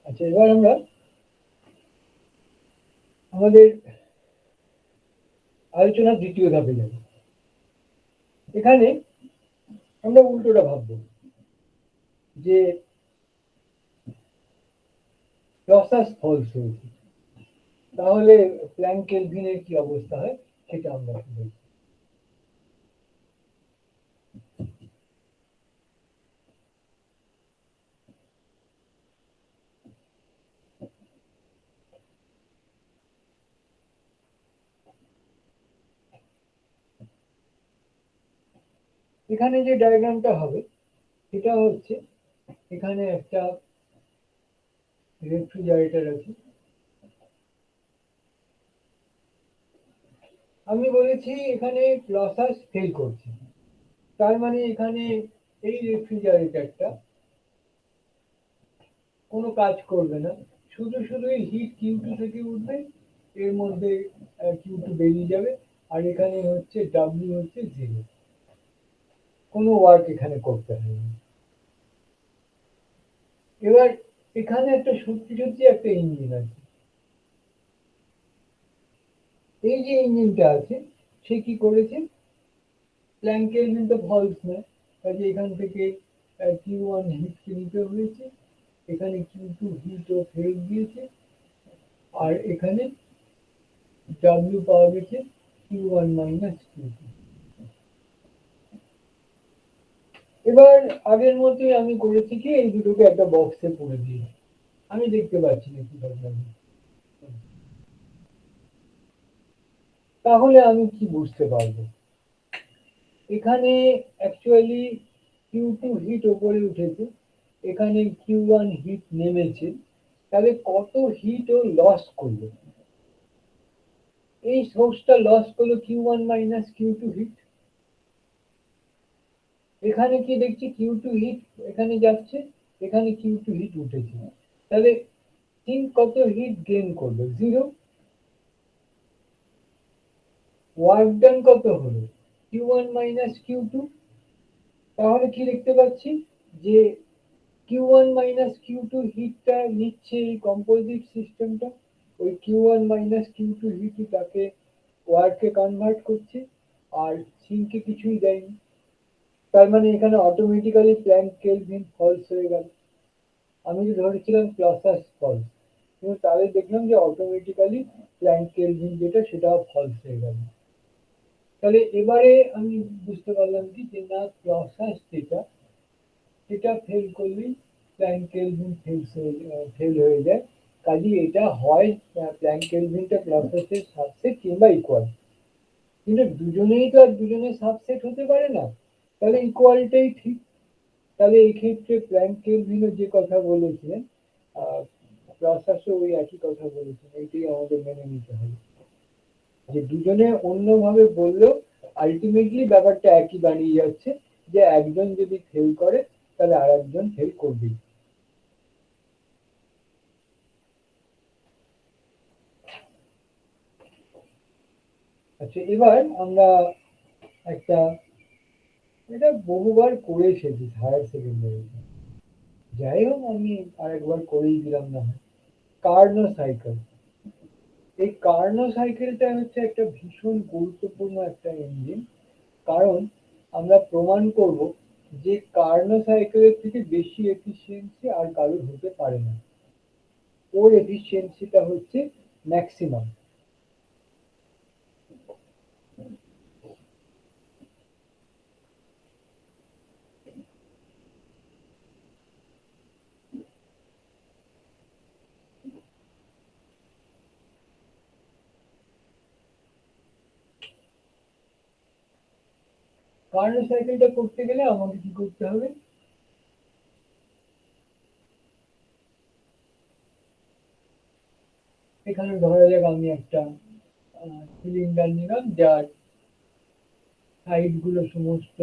আচ্ছা, এবার আমরা আমাদের আলোচনার দ্বিতীয় ধাপে যাব। এখানে আমরা উল্টোটা ভাববো যে প্রসেস ফলস হয়েছে, তাহলে প্ল্যাঙ্ক কেলভিনের কি অবস্থা হয় সেটা আমরা দেখব। এখানে যে ডায়াগ্রামটা হবে সেটা হচ্ছে, এখানে একটা রেফ্রিজারেটর আছে। আমি বলেছি এখানে প্রসেস ফেল করছে, তার মানে এখানে এই রেফ্রিজারেটরটা কোনো কাজ করবে না, শুধু শুধু হিট কিউ2 থেকে উঠবে, এর মধ্যে কিউ2 বেরিয়ে যাবে, আর এখানে হচ্ছে ডাব্লিউ হচ্ছে 0, কোনো ওয়ার্ক এখানে করতে হবে না। এবার এখানে একটা সত্যি সত্যি একটা ইঞ্জিন আছে। এই যে ইঞ্জিনটা আছে সে কি করেছে, প্ল্যাঙ্ক কেলভিন তো ফলস নয়, কাজে এখান থেকে কিউ1 হিটকে নিতে হয়েছে, এখানে কিউ2 হিটও ফেরত দিয়েছে, আর এখানে ডাব্লিউ পাওয়া গেছে কিউ1 মাইনাস কিউ2। এবার আগের মতোই আমি করেছি কি, এই দুটোকে একটা বক্সে পুরে দিই। আমি দেখতে পাচ্ছি না কিভাবে আমি, তাহলে আমি কি বুঝতে পারবো, এখানে অ্যাকচুয়ালি কিউ2 হিট ওপরে উঠেছে, এখানে কিউ1 হিট নেমেছে, তাহলে কত হিট ও লস করলো, এই সোর্সটা লস করলো Q1 মাইনাস Q2 হিট। এখানে কি দেখছি Q2 হিট এখানে যাচ্ছে, এখানে Q2 হিট উঠেছে, তাহলে সিঙ্ক কত হিট গেইন করবে, 0। ওয়ার্ক ডান কত হলো, Q1 মাইনাস Q2। তাহলে কি দেখতে পাচ্ছি যে Q1 মাইনাস Q2 হিটটা নিচ্ছে এই কম্পোজিট সিস্টেমটা, ওই Q1 মাইনাস Q2 হিটই তাকে ওয়ার্কে কনভার্ট করছে, আর সিঙ্কে কিছুই দেয়নি। তার মানে এখানে অটোমেটিক্যালি প্ল্যাঙ্ক কেলভিন ফলস হয়ে গেল। আমি তো ধরেছিলাম ক্লসাস ফলস, কিন্তু তাহলে দেখলাম যে অটোমেটিক্যালি প্ল্যাঙ্ক কেলভিন যেটা সেটাও ফলস হয়ে গেল। তাহলে এবারে আমি বুঝতে পারলাম কি যে না, ক্লসাস যেটা সেটা ফেল করলেই প্ল্যাঙ্ক কেলভিন ফেল হয়ে যায়। কাজে এটা হয় প্ল্যাঙ্ক কেলভিনটা ক্লসাসের সাবসেট কিংবা ইকুয়াল, কিন্তু দুজনেই তো আর দুজনের সাবসেট হতে পারে না, তাহলে ইকুয়ালটাই ঠিক। তাহলে এই ক্ষেত্রে প্ল্যাঙ্ক কেলভিনও যে কথা বলেছিলেন, ক্লসাসও ওই একই কথা বলেছেন, এইটাই আমাদের মেনে নিতে হবে, যে দুজনে অন্যভাবে বললেও আলটিমেটলি ব্যাপারটা একই দাঁড়িয়ে যাচ্ছে, যে একজন যদি ফেল করে তাহলে আর একজন ফেল করবেই। আচ্ছা, এবার আমরা একটা, এটা বহুবার করে এসেছি হায়ার সেকেন্ডারিতে, যাই হোক আমি আরেকবার করেই দিলাম না হয়। কার্নো সাইকেল, এই কার্নো সাইকেলটা হচ্ছে একটা ভীষণ গুরুত্বপূর্ণ একটা ইঞ্জিন, কারণ আমরা প্রমাণ করব যে কার্নো সাইকেলের থেকে বেশি এফিসিয়েন্সি আর কারোর হতে পারে না, ওর এফিসিয়েন্সিটা হচ্ছে ম্যাক্সিমাম। কার্নো সাইকেলটা করতে গেলে আমাকে কি করতে হবে, এখানে ধরা যাক আমি একটা সিলিন্ডার নিলাম, যার সাইড গুলো সমস্ত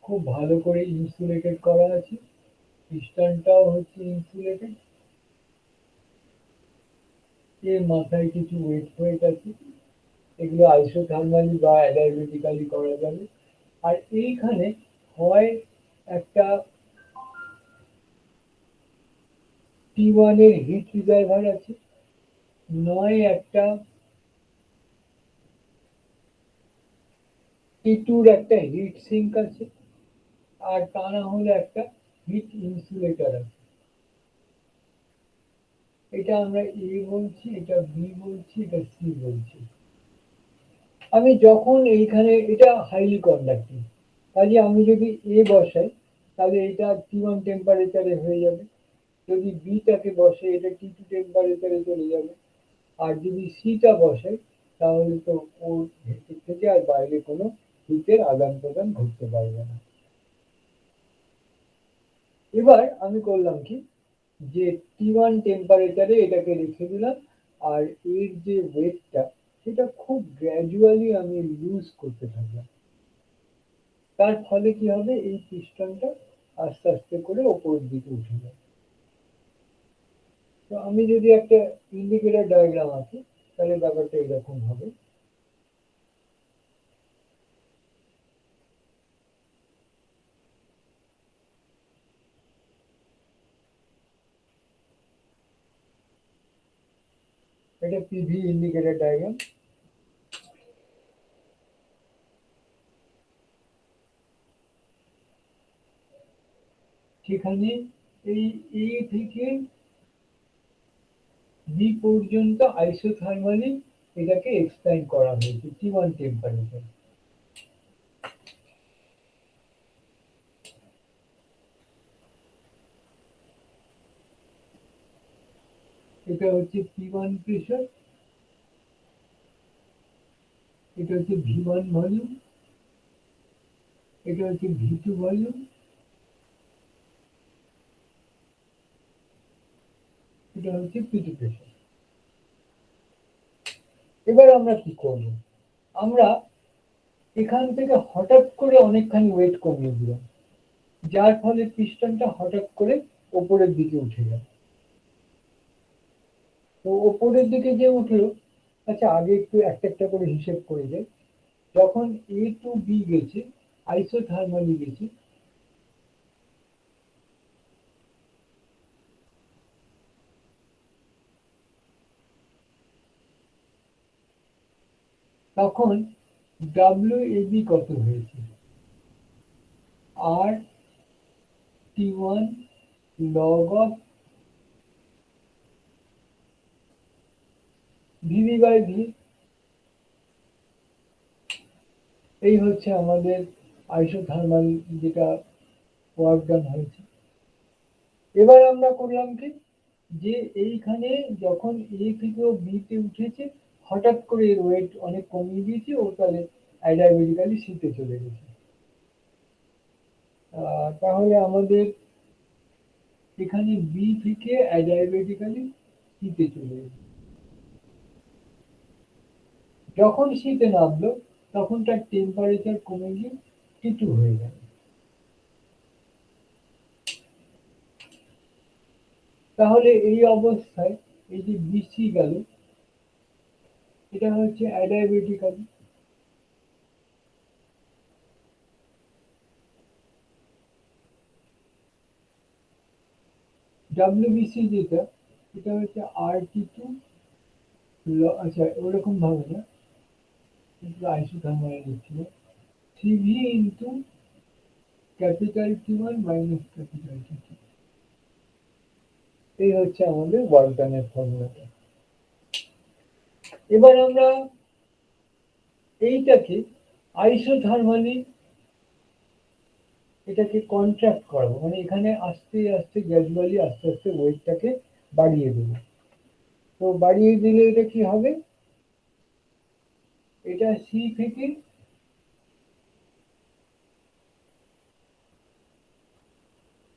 খুব ভালো করে ইনসুলেটেড করা আছে, পিস্টনটাও হচ্ছে ইনসুলেটেড, এর মাথায় কিছু ওয়েট আছে, এগুলো আইসোথার্মালি বা অ্যাডারমেটিক্যালি করা যাবে। আর এইখানে হয় একটা T1 এর হিট রিজার্ভার আছে, নয় একটা T2 র একটা হিট সিঙ্ক আছে, আর তা না হলে একটা হিট ইনসুলেটর আছে। এটা আমরা এ বলছি, এটা বি বলছি, এটা সি বলছি। আমি যখন এইখানে এটা হাইলি কন্ডাক্টিং, কাজে আমি যদি এ বসাই তাহলে এটা T1 টেম্পারেচারে হয়ে যাবে, যদি বিটাকে বসে এটা T2 টেম্পারেচারে চলে যাবে, আর যদি সিটা বসাই তাহলে তো ওর ভেতর থেকে আর বাইরে কোনো হিটের আদান প্রদান ঘটতে পারবে না। এবার আমি করলাম কি, যে T1 টেম্পারেচারে এটাকে রেখে দিলাম, আর এর যে ওয়েটটা সেটা খুব গ্র্যাজুয়ালি আমি লুজ করতে থাকলাম। তার ফলে কি হবে, এই পিস্টনটা আস্তে আস্তে করে ওপরের দিকে উঠে যাবে। তো আমি যদি একটা ইন্ডিকেটর ডায়াগ্রাম আঁকি তাহলে ব্যাপারটা এরকম হবে। এটা পিভি ইন্ডিকেটর ডায়াগ্রাম। সেখানে এই এ থেকে বি পর্যন্ত আইসোথার্মালি এটাকে এক্সপ্যান্ড করা হয়েছে T1 টেম্পারেচার। এটা হচ্ছে P1 প্রেসার, এটা হচ্ছে V1 ভলিউম, এটা হচ্ছে V2 ভলিউম, এটা হচ্ছে পিটি প্রেশার। এবার আমরা কি করব? আমরা এখান থেকে হঠাৎ করে অনেকখানি ওয়েট কমিয়ে দিলাম, যার ফলে পিস্টনটা হঠাৎ করে ওপরের দিকে উঠে গেল। তো ওপরের দিকে যে উঠলো, আচ্ছা আগে একটু একটা একটা করে হিসেব করে যাই। যখন এ টু বি গেছে, আইসোথার্মালি গেছে, তখন WAB কত হয়েছে? RT1 log of VB by V। এই হচ্ছে আমাদের আইসোথার্মাল যেটা ওয়ার্ক ডান হয়েছে। এবার আমরা করলাম কি, যে এইখানে যখন এ থেকে বি তে উঠেছে, হঠাৎ করে এর ওয়েট অনেক কমিয়ে দিয়েছে, ও তাহলে অ্যাডাইবেটিক্যালি সিতে চলে গেছে। তাহলে আমাদের এখানে বি থেকে অ্যাডাইবেটিক্যালি সিতে চলে গেছে। যখন শীতে নামলো, তখন তার টেম্পারেচার কমে গিয়ে T2 হয়ে গেল। তাহলে এই অবস্থায় এই যে বিসি গেল, এটা হচ্ছে অ্যাডাইবেটিক্যালি। WBC যেটা, এটা হচ্ছে RT2, আচ্ছা ওরকম ভাবে না, কিন্তু আইসোথার্মাল দিচ্ছিল, CV into capital T1 minus capital T2। এই হচ্ছে আমাদের ওয়ার্ক ডানের ফর্মুলাটা। এবার আমরা এইটাকে আইসোথার্মালি এটাকে কন্ট্রাক্ট করাবো, মানে এখানে আস্তে আস্তে গ্র্যাজুয়ালি আস্তে আস্তে ওয়েটটাকে বাড়িয়ে দেবো। তো বাড়িয়ে দিলে এটা কি হবে, এটা সি থেকে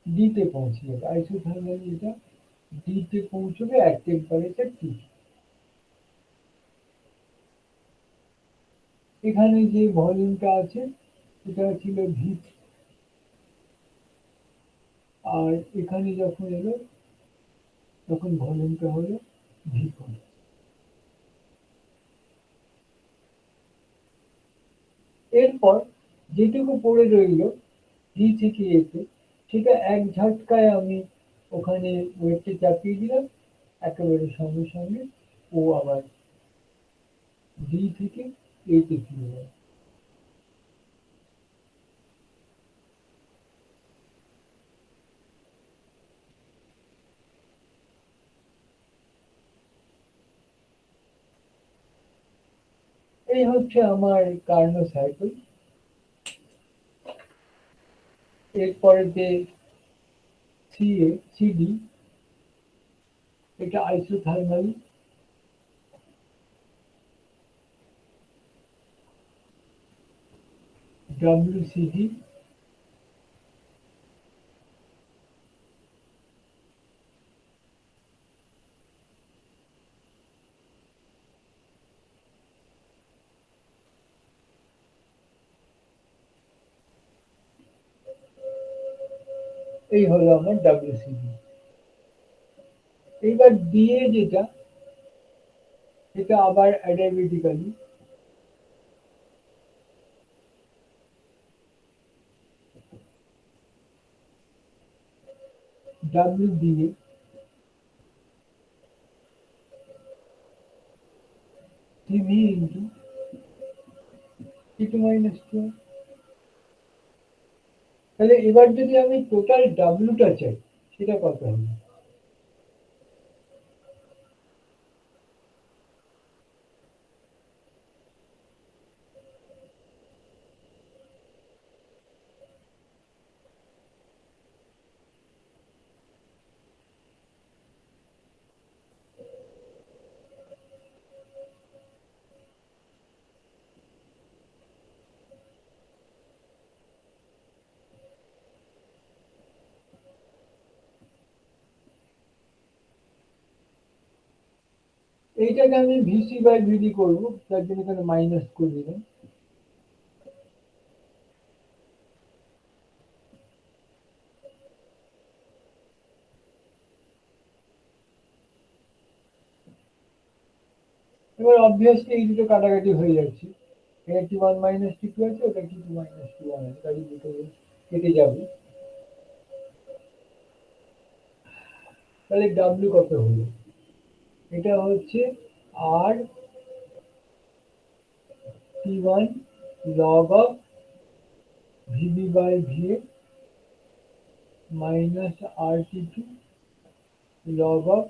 ডি তে পৌঁছে যাবে। আইসোথার্মালি এটা ডি তে পৌঁছবে এক টেম্পারেচার টি। এখানে যে ভলিউমটা আছে এটা ছিল ভি, আর এখানে যখন এলো তখন ভলিউমটা হলো ভি4। এরপর যেটুকু পড়ে রইল ডি থেকে এতে, সেটা এক ঝটকায় আমি ওখানে ওয়েটটা চাপিয়ে দিলাম, একেবারে সঙ্গে সঙ্গে ও আবার ডি থেকে এতে ফিরে গেল। এই হচ্ছে আমার কার্নো সাইকেল। এরপরে যে সিডি, এটা আইসোথার্মাল। WCD, এই হলো আমার WCD। এইবার ডিএ যেটা, এটা আবার অ্যাডাইবেটিক্যালি। WDA, CV into T2 minus 2। তাহলে এবার যদি আমি টোটাল ডাব্লুটা চাই, সেটা কত হবে? এইটাকে আমি ভিসি বাই ভিডি করবো, তার জন্য এখানে মাইনাস করে দিলাম। এবার অবভিয়াসলি এই দুটো কাটাকাটি হয়ে যাচ্ছে, এটা টি ওয়ান মাইনাস টি টু আছে, ওটা টি টু মাইনাস টি ওয়ান আছে, তাই দুটো কেটে যাবে। তাহলে ডাব্লিউ কত হলো? এটা হচ্ছে R T one log of VB by VA minus R T two log of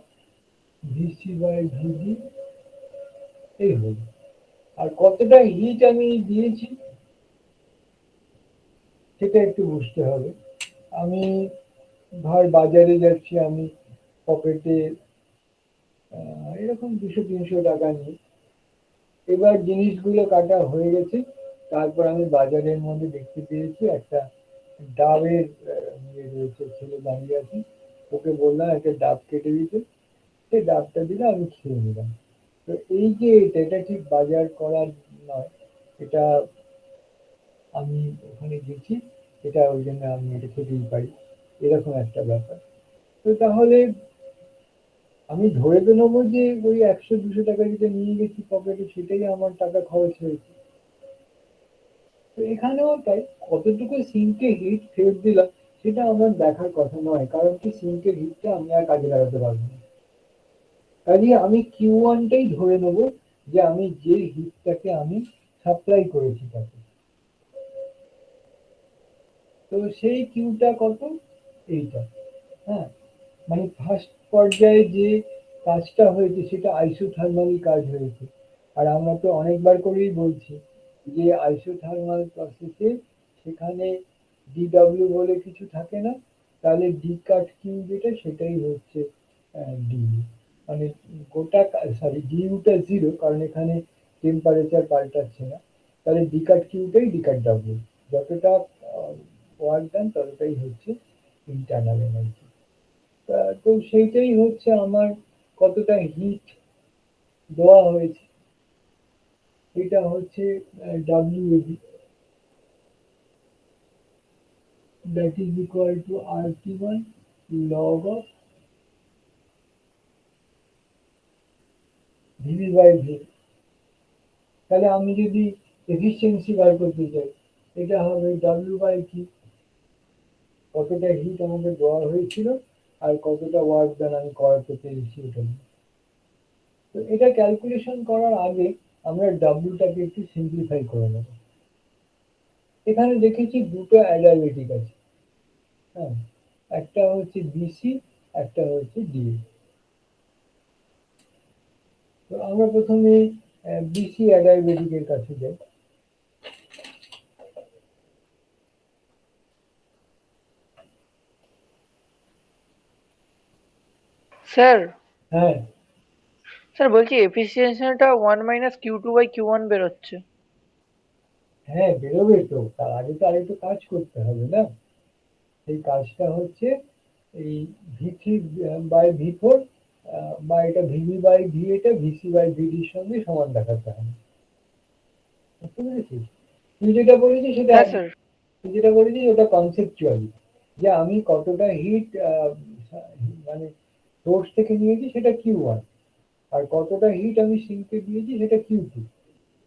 VC by VD, এই হলো। আর কতটা হিট আমি দিয়েছি সেটা একটু বুঝতে হবে। আমি ধর বাজারে যাচ্ছি, আমি পকেটে এরকম 200-300 টাকা নিই। এবার জিনিসগুলো কাটা হয়ে গেছে, তারপর আমি বাজারের মধ্যে দেখতে পেয়েছি একটা ডাবের ইয়ে রয়েছে, ছেলে দাঁড়িয়ে আছে, ওকে বললাম একটা ডাব কেটে দিতে, সেই ডাবটা দিলে আমি খেয়ে নিলাম। তো এই যে এটা ঠিক বাজার করার নয়, এটা আমি ওখানে গেছি, এটা ওই জন্য আমি এটা খেতেই পারি, এরকম একটা ব্যাপার। তো তাহলে আমি ধরে তো নেবো যে ওই 100-200 টাকা যেটা নিয়ে গেছি পকেটে, সেটাই আমার টাকা খরচ হয়েছে। তো এখানেও তাই, কতটুকু সিঙ্কে হিট ফেরত দিলাম সেটা আমার দেখার কথা নয়, কারণ কি সিঙ্কের হিটটা আমি আর কাজে লাগাতে পারবো না। কাজে আমি কিউ ওয়ানটাই ধরে নেবো, যে আমি যে হিটটাকে আমি সাপ্লাই করেছি তাকে। তো সেই কিউটা কত? এইটা। হ্যাঁ, মানে ফার্স্ট পর্যায়ে যে কাজটা হয়েছে সেটা আইসোথার্মালি কাজ হয়েছে। আর আমরা তো অনেকবার করেই বলছি যে আইসোথার্মাল প্রসেসে সেখানে ডিডব্লিউ বলে কিছু থাকে না, তাহলে ডি কাট কিউ যেটা সেটাই হচ্ছে ডি, মানে গোটা, সরি ডিউটা জিরো, কারণ এখানে টেম্পারেচার পাল্টাচ্ছে না, তাহলে ডি কাট কিউটাই ডি কাট ডাব্লিউ, যতটা ওয়ার্ক ডান ততটাই হচ্ছে ইন্টারনাল এনার্জি। তো সেইটাই হচ্ছে আমার কতটা হিট দেওয়া হয়েছে, এটা হচ্ছে ডাব্লিউএবি, that is equal to RT1 log of VB by V। তাহলে আমি যদি এফিসিয়েন্সি বার করতে চাই, এটা হবে ডাব্লিউ বাই কি, কতটা হিট আমাকে দেওয়া হয়েছিল আর কতটা ওয়ার্ক ডান আমি করাতে পেরেছি এটা নিয়ে। তো এটা ক্যালকুলেশন করার আগে আমরা ডাব্লিউটাকে একটু সিম্পলিফাই করে নেব। এখানে দেখেছি দুটো অ্যাডাইবেটিক আছে, হ্যাঁ, একটা হচ্ছে বিসি, একটা হচ্ছে ডিএ। তো আমরা প্রথমে বিসি অ্যাডাইবেটিকের কাছে যাই। স্যার হ্যাঁ, স্যার বলছি এফিসিয়েন্সিটা 1 - Q2/Q1 বেরোচ্ছে। হ্যাঁ বেরোবে তো, তার আগে তো আরেকটু কাজ করতে হবে না? সেই কাজটা হচ্ছে এই ভি3 বাই ভি4, বা এটা ভিবি বাই ভি, এটা ভিসি বাই ভিডির সঙ্গে সমান দেখাতে হবে। বুঝতে পেরেছিস? তুই যেটা বলেছিস সেটা হ্যাঁ স্যার। তুই যেটা বলেছিস ওটা কনসেপচুয়ালি, যে আমি কতটা হিট মানে সোর্স থেকে নিয়েছি সেটা কিউ ওয়ান, আর কতটা হিট আমি সিঙ্কে দিয়েছি সেটা কিউ টু।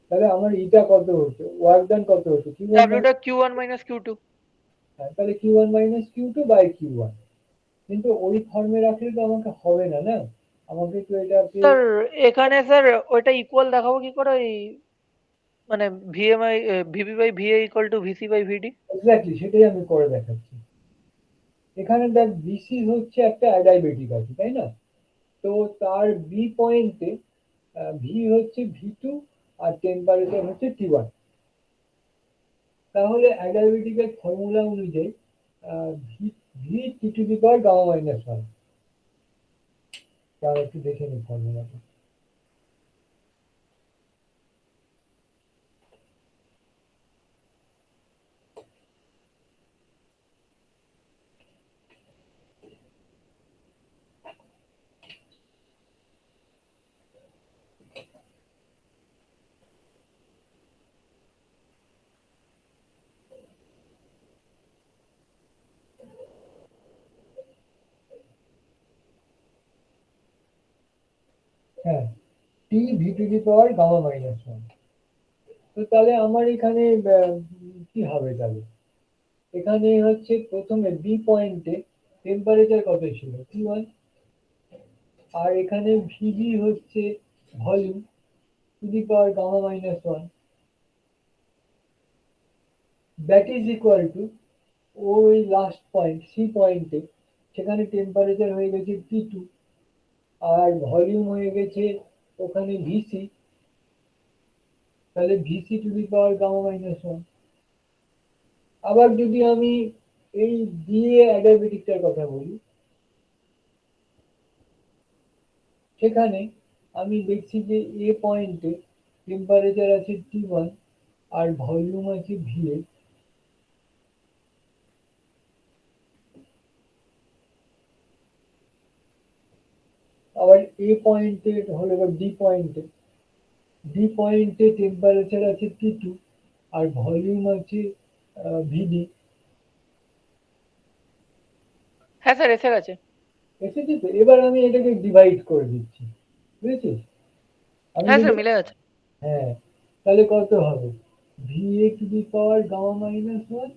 তাহলে আমার ইটা কত হচ্ছে, ওয়ার্ক ডান কত হচ্ছে, কিউ ওয়ান, ডাব্লিউটা Q1 - Q2। তাহলে Q one minus Q two by Q one. কিন্তু ওই ফর্মে রাখলে তো আমাকে হবে না, না? আমাকে তো এটাকে স্যার এখানে স্যার ওইটা ইকুয়াল দেখাবো কি করে, ওই মানে ভিএমআই VB/VA = VC/VD। এক্স্যাক্টলি সেটাই আমি করে দেখাচ্ছি। এখানে দেখ বিসি হচ্ছে একটা অ্যাডাইবেটিক আছে, তাই না? তো তার বি পয়েন্টে ভি হচ্ছে ভি টু আর টেম্পারেচার হচ্ছে টি ওয়ান। তাহলে অ্যাডাইবেটিকের ফর্মুলা অনুযায়ী V V T to the power gamma minus one. তাহলে একটু দেখে নিই ফর্মুলাটা। হ্যাঁ, T V to the power gamma minus one. তো তাহলে আমার এখানে কি হবে তাহলে? এখানে হচ্ছে প্রথমে বি পয়েন্টে টেম্পারেচার কত ছিল? T1। আর এখানে ভিবি হচ্ছে volume to the power gamma minus one, that is equal to ওই লাস্ট পয়েন্ট সি পয়েন্টে, সেখানে টেম্পারেচার হয়ে গেছে T2 আর ভলিউম হয়ে গেছে ওখানে ভিসি, তাহলে VC to the power gamma minus one. আবার যদি আমি এই ডিএ অ্যাডিয়াবেটিকটার কথা বলি, সেখানে আমি দেখছি যে এ পয়েন্টে টেম্পারেচার আছে T1 আর ভলিউম আছে VA। আবার এ পয়েন্টে হলো এবার ডি পয়েন্টে টেম্পারেচার আছে T2 আর ভলিউম আছে ভিডি। হ্যাঁ স্যার এসে গেছে। এসেছে তো? এবার আমি এটাকে ডিভাইড করে দিচ্ছি, বুঝেছিস? আমি হ্যাঁ যদি স্যার মিলে গেছে। হ্যাঁ, তাহলে কত হবে? VA to the power gamma minus one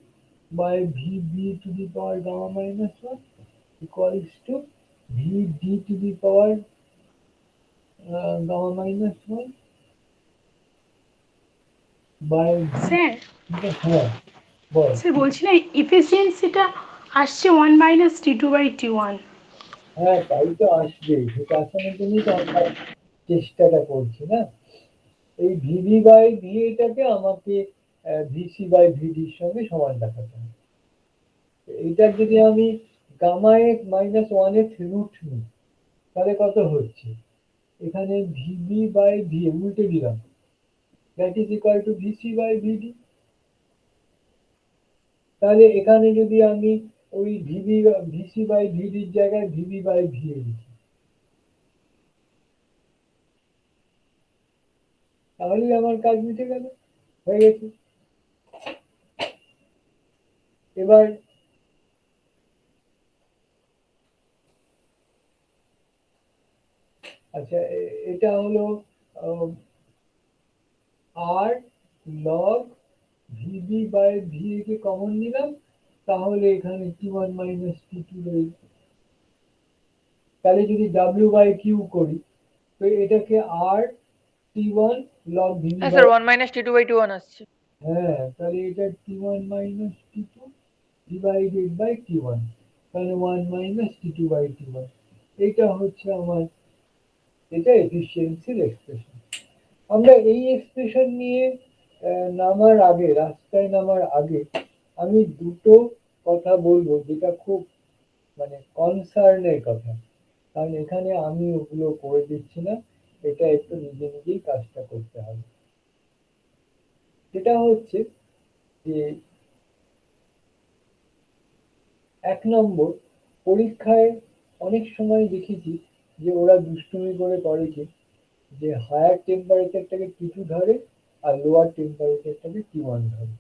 by VB to the power gamma minus one equals to VD to the power gamma minus 1 by sir হ্যাঁ বল। স্যার বলছি না এফিসিয়েন্সিটা আসছে 1 - T2/T1। হ্যাঁ তাই তো আসবেই, সেটা আসানোর জন্যই তো আমরা চেষ্টাটা করছি না। এই ভিভি বাই ভি এটাকে আমাকে ভিসি বাই ভিডির সঙ্গে সমান দেখাতে হবে। এইটার যদি আমি gamma x minus one x root নিই তাহলে কত হচ্ছে? এখানে ভিবি বাই ভি উল্টে দিলাম, that is equal to VC by VD. তাহলে এখানে যদি আমি ওই ভিসি বাই ভিডির জায়গায় ভিবি বাই ভি লিখি তাহলেই আমার কাজ মিটে গেল, হয়ে গেছে। এবার আচ্ছা এটা হলো R log VB by V কে কমন নিলাম, তাহলে এখানে T1 মাইনাস T2 রইল। তাহলে যদি W বাই কিউ করি তো এটাকে আর T1 লগ ভিবি হ্যাঁ বাই, স্যার 1 - T2/T1 আসছে। হ্যাঁ তাহলে এটা T1 minus T2 divided by T1, তাহলে 1 মাইনাস T2 বাই T1। এইটা হচ্ছে আমার, এটা এফিসিয়েন্সির এক্সপ্রেশন। আমরা এই এক্সপ্রেশন নিয়ে নামার আগে, রাস্তায় নামার আগে আমি দুটো কথা বলবো যেটা খুব মানে কনসার্নের কথা, কারণ এখানে আমি ওগুলো করে দিচ্ছি না, এটা একটু নিজে নিজেই কাজটা করতে হবে। সেটা হচ্ছে যে 1 নম্বর, পরীক্ষায় অনেক সময় দেখেছি যে ওরা দুষ্টুমি করে কি, যে হায়ার টেম্পারেচারটাকে T2 ধরে আর লোয়ার টেম্পারেচারটাকে T1 ধরে,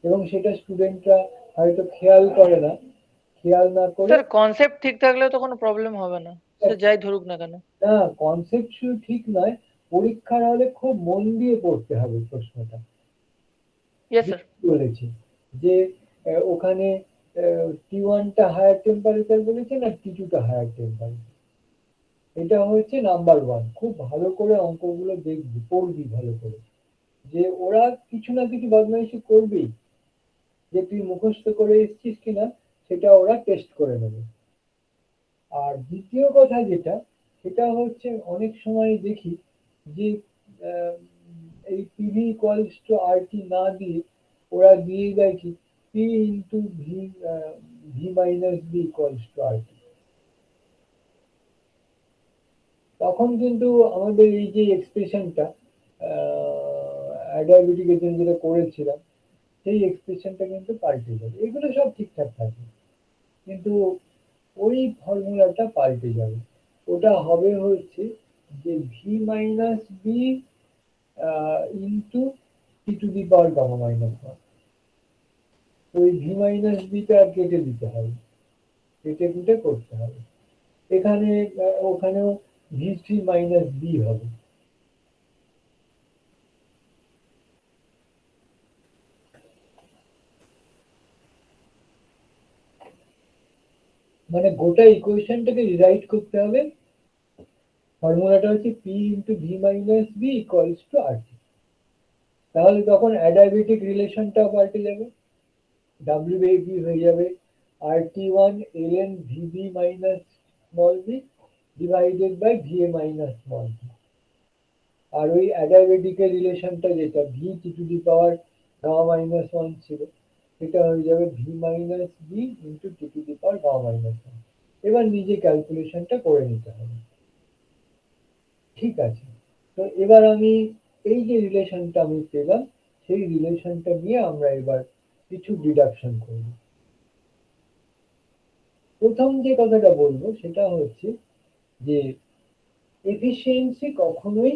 এবং সেটা স্টুডেন্টরা হয়তো খেয়াল করে না, খেয়াল না করে স্যার কনসেপ্ট ঠিক থাকলে তো কোনো প্রবলেম হবে না, সে যাই ধরুক না কেন। না, কনসেপ্ট শুধু ঠিক নয়, পরীক্ষার হলে খুব মন দিয়ে পড়তে হবে প্রশ্নটা। Yes sir. বলেছি যে ওখানে T1টা হায়ার টেম্পারেচার বলেছে না T2টা হায়ার টেম্পারেচার, এটা হচ্ছে নাম্বার ওয়ান। খুব ভালো করে অঙ্কগুলো দেখবি, পড়বি ভালো করে, যে ওরা কিছু না কিছু বদমাইশি করবেই, যে তুই মুখস্থ করে এসেছিস কিনা সেটা ওরা টেস্ট করে নেবে। আর দ্বিতীয় কথা যেটা, সেটা হচ্ছে অনেক সময় দেখি যে আহ, এই পিভি ইকুয়ালস টু আরটি না দিয়ে ওরা দিয়ে দেয় কি P into V, V minus B equals to RT. তখন কিন্তু আমাদের এই যে এক্সপ্রেশনটা অ্যাডায়াবেটিকের জন্য যেটা করেছিলাম সেই এক্সপ্রেশনটা কিন্তু পাল্টে যাবে। এগুলো সব ঠিকঠাক থাকে, কিন্তু ওই ফর্মুলাটা পাল্টে যাবে। ওটা হবে হচ্ছে যে V minus B into T to the power gamma minus one. ওই ভি মাইনাস বিটা কেটে দিতে হবে, কেটে কুটে করতে হবে। এখানে ওখানেও V3 মাইনাস B হবে। মানে গোটা ইকুয়েশনটাকে রিরাইট করতে হবে। ফর্মুলাটা হচ্ছে P into V minus B equals to RT। তাহলে তখন অ্যাডায়াবেটিক রিলেশনটা পাল্টে যাবে, WAB হয়ে যাবে RT1 ln VB minus small b divided by VA minus small b। আর ওই অ্যাডায়াবেটিকের রিলেশনটা যেটা V T to the power gamma minus 1 ছিল, সেটা হয়ে যাবে V minus B into T to the power gamma minus 1। এবার নিজে ক্যালকুলেশনটা করে নিতে হবে। ঠিক আছে, তো এবার আমি এই যে রিলেশনটা আমি পেলাম, সেই রিলেশনটা নিয়ে আমরা এবার কিছু ডিডাকশন করব। প্রথম যে কথাটা বলবো সেটা হচ্ছে যে এফিসিয়েন্সি কখনোই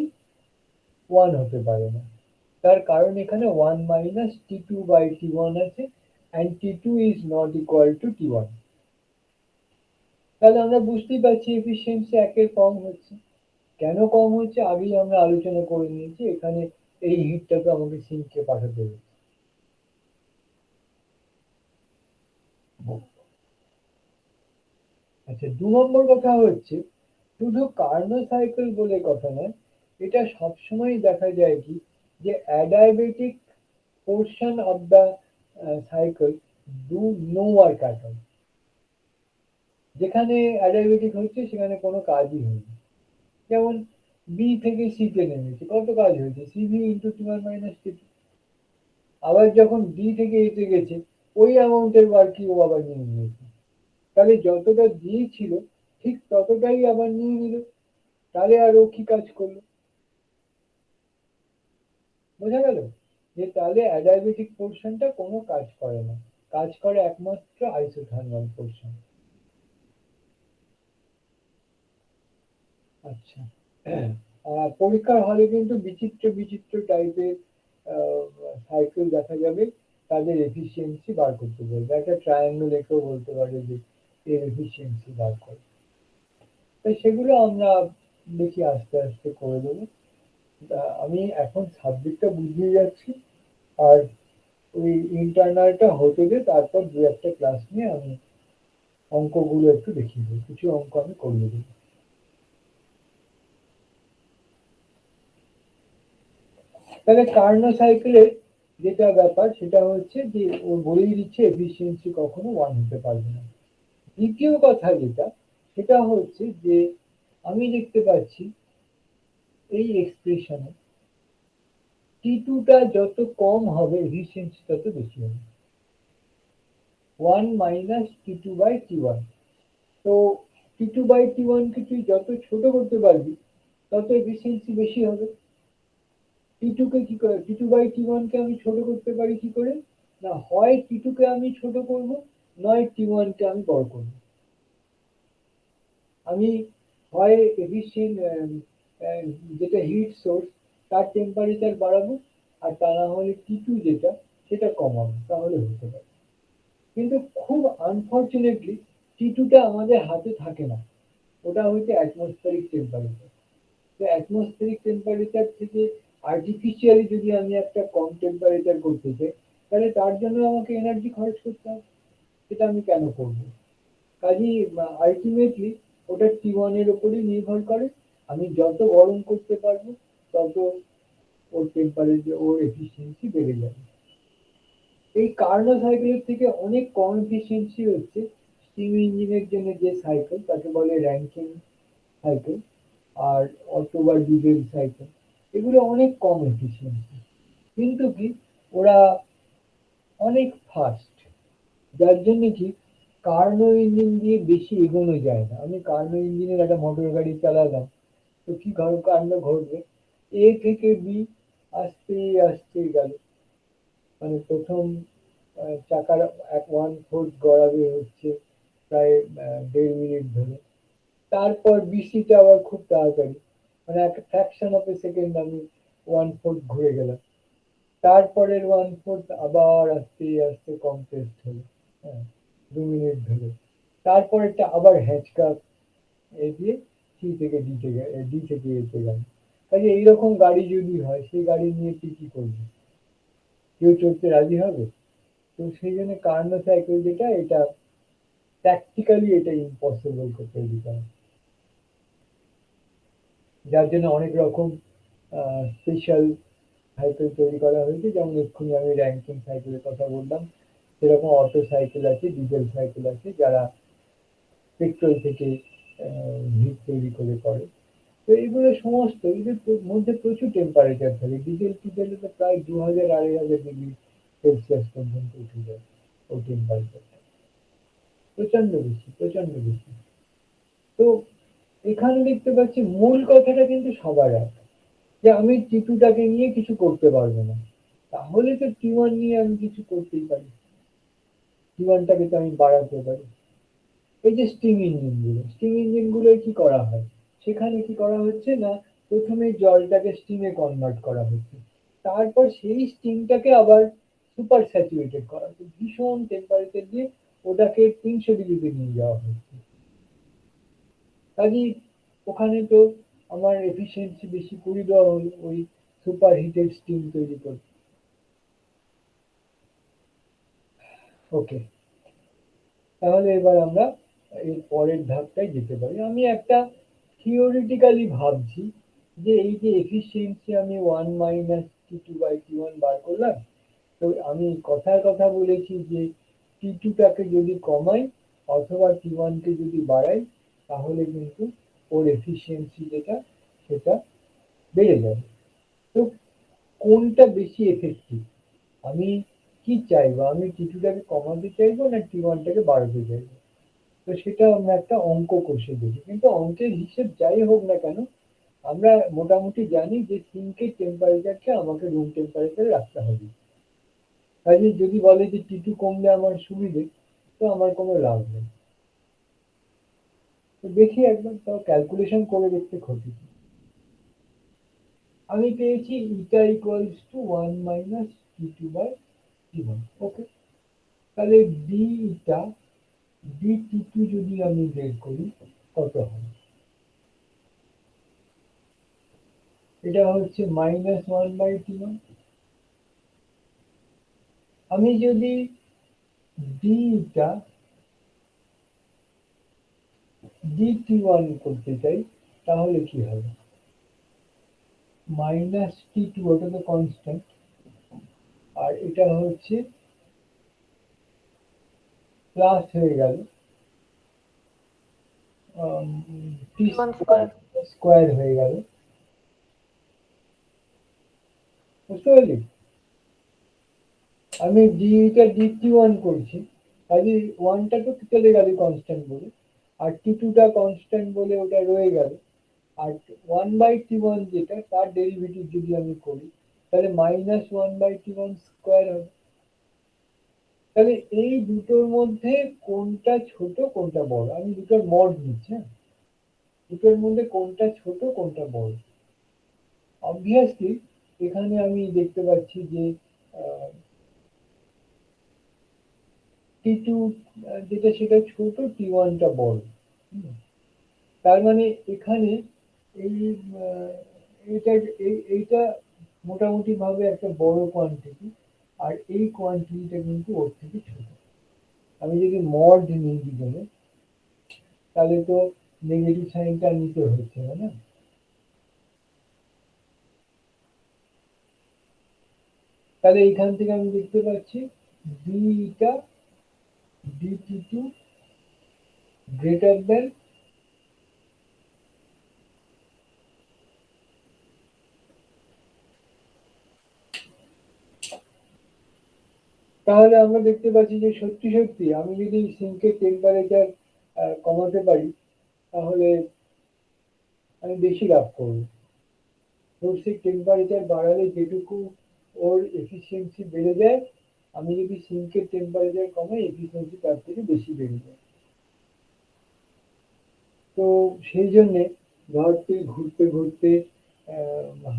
1 হতে পারে না। তার কারণ এখানে 1 মাইনাস T2 বাই T1 আছে and T2 is not equal to T1। তাহলে আমরা বুঝতেই পারছি এফিসিয়েন্সি একের কম হচ্ছে। কেন কম হচ্ছে আগেই আমরা আলোচনা করে নিয়েছি, এখানে এই হিটটাকে আমাকে সিঙ্কে পাঠাতে হবে। আচ্ছা, 2 নম্বর কথা হচ্ছে শুধু কার্নো সাইকেল বলে কথা নয়, এটা সবসময় দেখা যায় কি যে adiabatic portion of the cycle do no work at all. যেখানে অ্যাডায়াবেটিক হচ্ছে সেখানে কোনো কাজই হয়নি। যেমন বি থেকে সিতে নেমেছে, কত কাজ হয়েছে, সিভি ইন্টু টি1 মাইনাস টি2। আবার যখন ডি থেকে এতে গেছে ওই অ্যামাউন্টের ওয়ার্কই ও আবার নিয়ে নিয়েছে। তাহলে যতটা দিয়েছিল ঠিক ততটাই আবার নিয়ে নিল, তাহলে আর ও কি কাজ করলো? বোঝা গেল যে তাহলে অ্যাডায়াবেটিক পোর্শনটা কোনো কাজ করে না, কাজ করে একমাত্র আইসোথার্মাল পোর্শন। আচ্ছা, পরীক্ষার হলে কিন্তু বিচিত্র বিচিত্র টাইপের সাইকেল দেখা যাবে, তাদের এফিসিয়েন্সি বার করতে বলবে। একটা ট্রায়াঙ্গেল এঁকেও বলতে পারে যে এর এফিসিয়েন্সি বার করে। তাই সেগুলো আমরা দেখি আস্তে আস্তে করে দেবো। আমি এখন সাবজেক্টটা বুঝিয়ে যাচ্ছি, আর ওই ইন্টারনালটা হতে দে, তারপর দু একটা ক্লাস নিয়ে আমি অঙ্কগুলো একটু দেখিয়ে দেবো, কিছু অঙ্ক আমি করিয়ে দেবো। তাহলে কার্নো সাইকেলের যেটা ব্যাপার সেটা হচ্ছে যে ও বলেই দিচ্ছে এফিসিয়েন্সি কখনো 1 হতে পারবে না। দ্বিতীয় কথা যেটা সেটা হচ্ছে যে আমি দেখতে পাচ্ছি এই এক্সপ্রেশনে T2 টা যত কম হবে এফিসিয়েন্সি তত বেশি হবে, 1 মাইনাস T2 বাই T1। তো T2 বাই T1 কে তুই যত ছোট করতে পারবি তত এফিসিয়েন্সি বেশি হবে। T2 কে কি করে, T2 বাই T1 কে আমি ছোট করতে পারি কি করে? না হয় T2 কে আমি ছোট করব, নয় T1 কে আমি বড় করব। আমি হয় এফিসিয়েন্ট যেটা হিট সোর্স তার টেম্পারেচার বাড়াবো, আর তা না হলে T2 যেটা সেটা কমাবো, তাহলে হতে পারে। কিন্তু খুব আনফরচুনেটলি T2 টা আমাদের হাতে থাকে না, ওটা হচ্ছে অ্যাটমসফেরিক টেম্পারেচার। তো অ্যাটমসফেরিক টেম্পারেচার থেকে আর্টিফিশিয়ালি যদি আমি একটা কম টেম্পারেচার করতে চাই, তাহলে তার জন্য আমাকে এনার্জি খরচ করতে হবে। সেটা আমি কেন করব? কাজেই আলটিমেটলি ওটা T1 এর উপরই নির্ভর করে। আমি যত গরম করতে পারবো তত ওর টেম্পারেচার, ওর এফিসিয়েন্সি বেড়ে যাবে। এই কার্নো সাইকেলের থেকে অনেক কম এফিসিয়েন্সি হচ্ছে স্টিম ইঞ্জিনের জন্য যে সাইকেল তাকে বলে র্যাঙ্কিন সাইকেল, আর অটো বা ডিজেল সাইকেল, এগুলো অনেক কম এফিসিয়েন্সি, কিন্তু কি ওরা অনেক ফাস্ট, যার জন্য কি কার্নো ইঞ্জিন দিয়ে বেশি এগোনো যায় না। আমি কার্নো ইঞ্জিনের একটা মোটর গাড়ি চালালাম, তো কি কাণ্ড ঘটবে, এ থেকে বি আস্তে আস্তে গেল, মানে প্রথম চাকার 1/4 গড়াবে হচ্ছে প্রায় 1.5 মিনিট ধরে, তারপর বিসিটা আবার খুব তাড়াতাড়ি, মানে একটা ফ্র্যাকশন অফ এ সেকেন্ড আমি 1/4 ঘুরে গেলাম, তারপরের 1/4 আবার আস্তে আস্তে কমপ্রেসড হলো, হ্যাঁ, 2 মিনিট ধরে, তারপরেরটা আবার হ্যাচকাপ এ দিয়ে সি থেকে ডি থেকে এতে গেল। কাজে এইরকম গাড়ি যদি হয় সেই গাড়ি নিয়ে তুই কি করবি? কেউ চড়তে রাজি হবে? তো সেই জন্য কার্নো সাইকেল যেটা, এটা প্র্যাকটিক্যালি এটা ইম্পসিবল তৈরি করা, যার জন্য অনেক রকম স্পেশাল সাইকেল তৈরি করা হয়েছে। যেমন এক্ষুনি আমি র্যাঙ্কিং সাইকেলের কথা বললাম, সেরকম অটো সাইকেল আছে, ডিজেল সাইকেল আছে, যারা পেট্রোল থেকে হিট তৈরি করে। তো এগুলো সমস্ত এদের মধ্যে প্রচুর টেম্পারেচার থাকে। ডিজেলে তো প্রায় 2000-2500 ডিগ্রি সেলসিয়াস পর্যন্ত উঠে যায় ও টেম্পারেচারটা। প্রচন্ড বেশি। তো এখানে দেখতে পাচ্ছি মূল কথাটা কিন্তু সবার এক, যে আমি টিটুটাকে নিয়ে কিছু করতে পারবো না। তাহলে তো টি1 নিয়ে আমি কিছু করতেই পারি, টি1টাকে তো আমি বাড়াতে পারি। এই যে স্টিম ইঞ্জিন গুলো কি করা হয়, সেখানে কি করা হচ্ছে না, প্রথমে জলটাকে স্টিমে কনভার্ট করা হচ্ছে, তারপর সেই স্টিমটাকে আবার সুপার স্যাচুরেটেড করা হচ্ছে, ভীষণ টেম্পারেচার দিয়ে ওটাকে 300 ডিগ্রিতে নিয়ে যাওয়া হচ্ছে। কাজেই ওখানে তো আমার এফিসিয়েন্সি বেশি করে দেওয়া হলো ওই সুপার হিটেড স্টিম তৈরি করতে। ওকে, তাহলে এবার আমরা এর পরের ধাপটায় যেতে পারি। আমি একটা থিওরিটিক্যালি ভাবছি যে এই যে এফিসিয়েন্সি আমি 1 - T2/T1 বার করলাম, তো আমি কথার কথা বলেছি যে টি2টাকে যদি কমাই অথবা টি1কে যদি বাড়াই, তাহলে কিন্তু ওর এফিসিয়েন্সি যেটা সেটা বেড়ে যাবে। তো কোনটা বেশি এফেক্টিভ? আমি কি চাইবো, আমি টি2টাকে কমাতে চাইবো না টি1টাকে বাড়াতে চাইবো? তো সেটা আমরা একটা অঙ্ক কষে দেখি, কিন্তু অঙ্কের হিসেব যাই হোক না কেন, আমরা মোটামুটি জানি যে সিঙ্কের টেম্পারেচারকে আমাকে রুম টেম্পারেচারে রাখতে হবে। কাজে যদি বলে যে টি2 কমলে আমার সুবিধে, তো আমার কোনো লাভ নেই। তো দেখি একবার তাও ক্যালকুলেশন করে দেখতে ক্ষতি কি। আমি পেয়েছি ইটা ইকুয়ালস টু 1 - T2/T1। ওকে, তাহলে ডি ইটা dt2 যদি আমি বের করি কত হয়? এটা হচ্ছে -1/T1। আমি যদি dটা dt1 করতে চাই তাহলে কি হবে? -T2, ওটা তো কনস্ট্যান্ট, আর এটা হচ্ছে প্লাস হয়ে গেল টি T1 স্কোয়ার। স্কোয়ার হয়ে গেল। বুঝতে পারলি? আমি ডিটা dt1 করছি, কাজে ওয়ানটা তো চলে গেল কনস্ট্যান্ট বলে, আর টি2টা কনস্ট্যান্ট বলে ওটা রয়ে গেল। আর 1/T1 যেটা, তার ডেরিভেটিভ যদি আমি করি তাহলে -1/T1 স্কোয়ার হবে। তাহলে এই দুটোর মধ্যে কোনটা ছোট কোনটা বড়, আমি দুটোর মড নিচ্ছি, হ্যাঁ, দুটোর মধ্যে কোনটা ছোট কোনটা বড়? অবভিয়াসলি এখানে আমি দেখতে পাচ্ছি যে টি2 যেটা সেটা ছোট, টি1টা বড়। তার মানে এখানে এই এইটা এইটা মোটামুটি ভাবে একটা বড় কোয়ান্টিটি, আর এই কোয়ান্টিটিটা কিন্তু ওর থেকে ছোট। আমি যদি মড নিই দুজনে, তাহলে তো নেগেটিভ সাইনটা নিতে হচ্ছে না। তাহলে এখান থেকে আমি দেখতে পাচ্ছি ডিটা dt2 গ্রেটার দেন তাহলে আমরা দেখতে পাচ্ছি যে সত্যি আমি যদি সিঙ্কের টেম্পারেচার কমাতে পারি, তাহলে আমি বেশি লাভ করবো। সোর্সের টেম্পারেচার বাড়ালে যেটুকু ওর এফিসিয়েন্সি বেড়ে যায়, আমি যদি সিঙ্কের টেম্পারেচার কমাই এফিসিয়েন্সি তার থেকে বেশি বেড়ে যায়। তো সেই জন্যে ধর তুই ঘুরতে ঘুরতে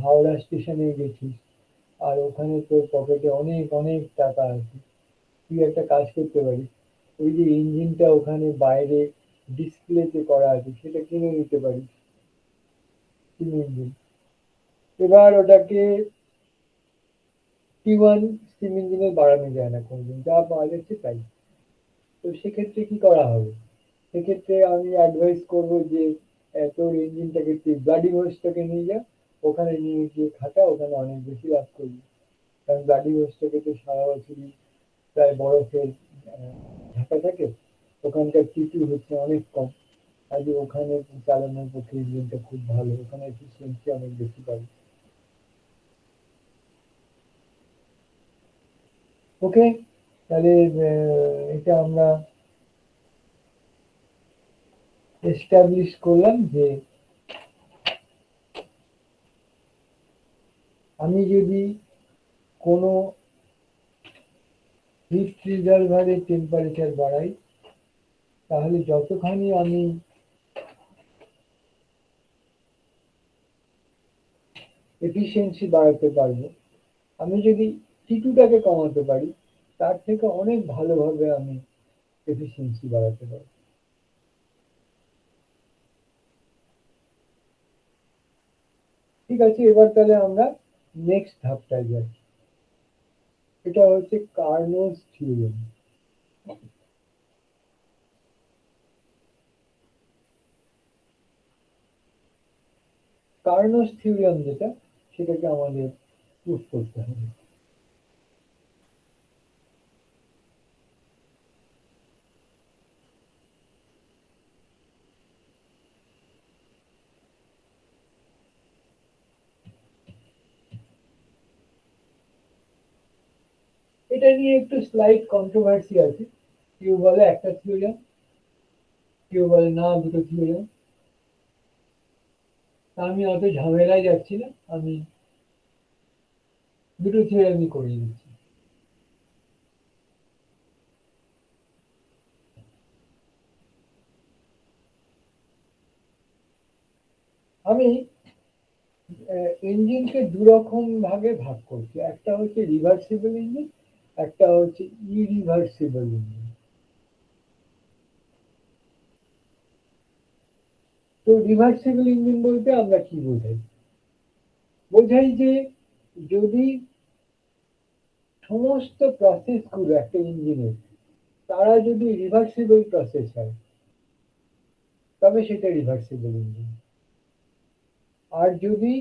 হাওড়া স্টেশনে গেছিস, আর ওখানে তোর পকেটে অনেক অনেক টাকা আছে, তুই একটা কাজ করতে পারিস, ওই যে ইঞ্জিনটা ওখানে বাইরে ডিসপ্লেতে করা আছে সেটা কিনে নিতে পারিস। Steam engine. এবার ওটাকে T1 স্টিম ইঞ্জিনে বাড়ানো যায় না কোনদিন, যা পাওয়া যাচ্ছে তাই। তো সেক্ষেত্রে কি করা হবে? সেক্ষেত্রে আমি অ্যাডভাইস করব যে তোর ইঞ্জিনটাকে তুই ব্লাডি হোস্টটাকে নিয়ে যা, ওখানে নিয়ে গিয়ে খাটা, ওখানে অনেক বেশি লাভ করবি। কারণ ব্লাডি হোস্টটাকে তো সারা বছরই প্রায় বরফের ঢাকা থাকে, ওখানকার টিটু হচ্ছে অনেক কম, কাজে ওখানে চালানোর পক্ষে ইঞ্জিনটা খুব ভালো, ওখানে এফিসিয়েন্সি অনেক বেশি পাবে। ওকে, তাহলে এটা আমরা এস্টাবলিশ করলাম যে আমি যদি কোনো হিট রিজার্ভারের টেম্পারেচার বাড়াই, তাহলে যতখানি আমি এফিসিয়েন্সি বাড়াতে পারবো, আমি যদি টিটুটাকে কমাতে পারি, তার থেকে অনেক ভালোভাবে আমি এফিসিয়েন্সি বাড়াতে পারবো। ঠিক আছে, এবার তাহলে আমরা নেক্সট ধাপটায় যাই। এটা হচ্ছে কার্নোস থিওরেম। কার্নোস থিওরেম যেটা, সেটাকে আমাদের প্রুফ করতে হবে। এটা নিয়ে একটু স্লাইড কন্ট্রোভার্সি আছে, কেউ বলে একটা থিওরেম, কেউ বলে না দুটো থিওরেম। আমি অত ঝামেলায় যাচ্ছি না, আমি দুটো থিওরেমই করিয়ে দিচ্ছি। আমি ইঞ্জিনকে দুরকম ভাগে ভাগ করছি, একটা হচ্ছে রিভার্সিবল ইঞ্জিন, একটা হচ্ছে ইরিভার্সিবল ইঞ্জিন। তো রিভার্সিবল ইঞ্জিন বলতে আমরা কি বোঝাই? বোঝাই যে যদি সমস্ত প্রসেস গুলো একটা ইঞ্জিনের, তারা যদি রিভার্সিবল প্রসেস হয়, তবে সেটা রিভার্সিবল ইঞ্জিন। আর যদি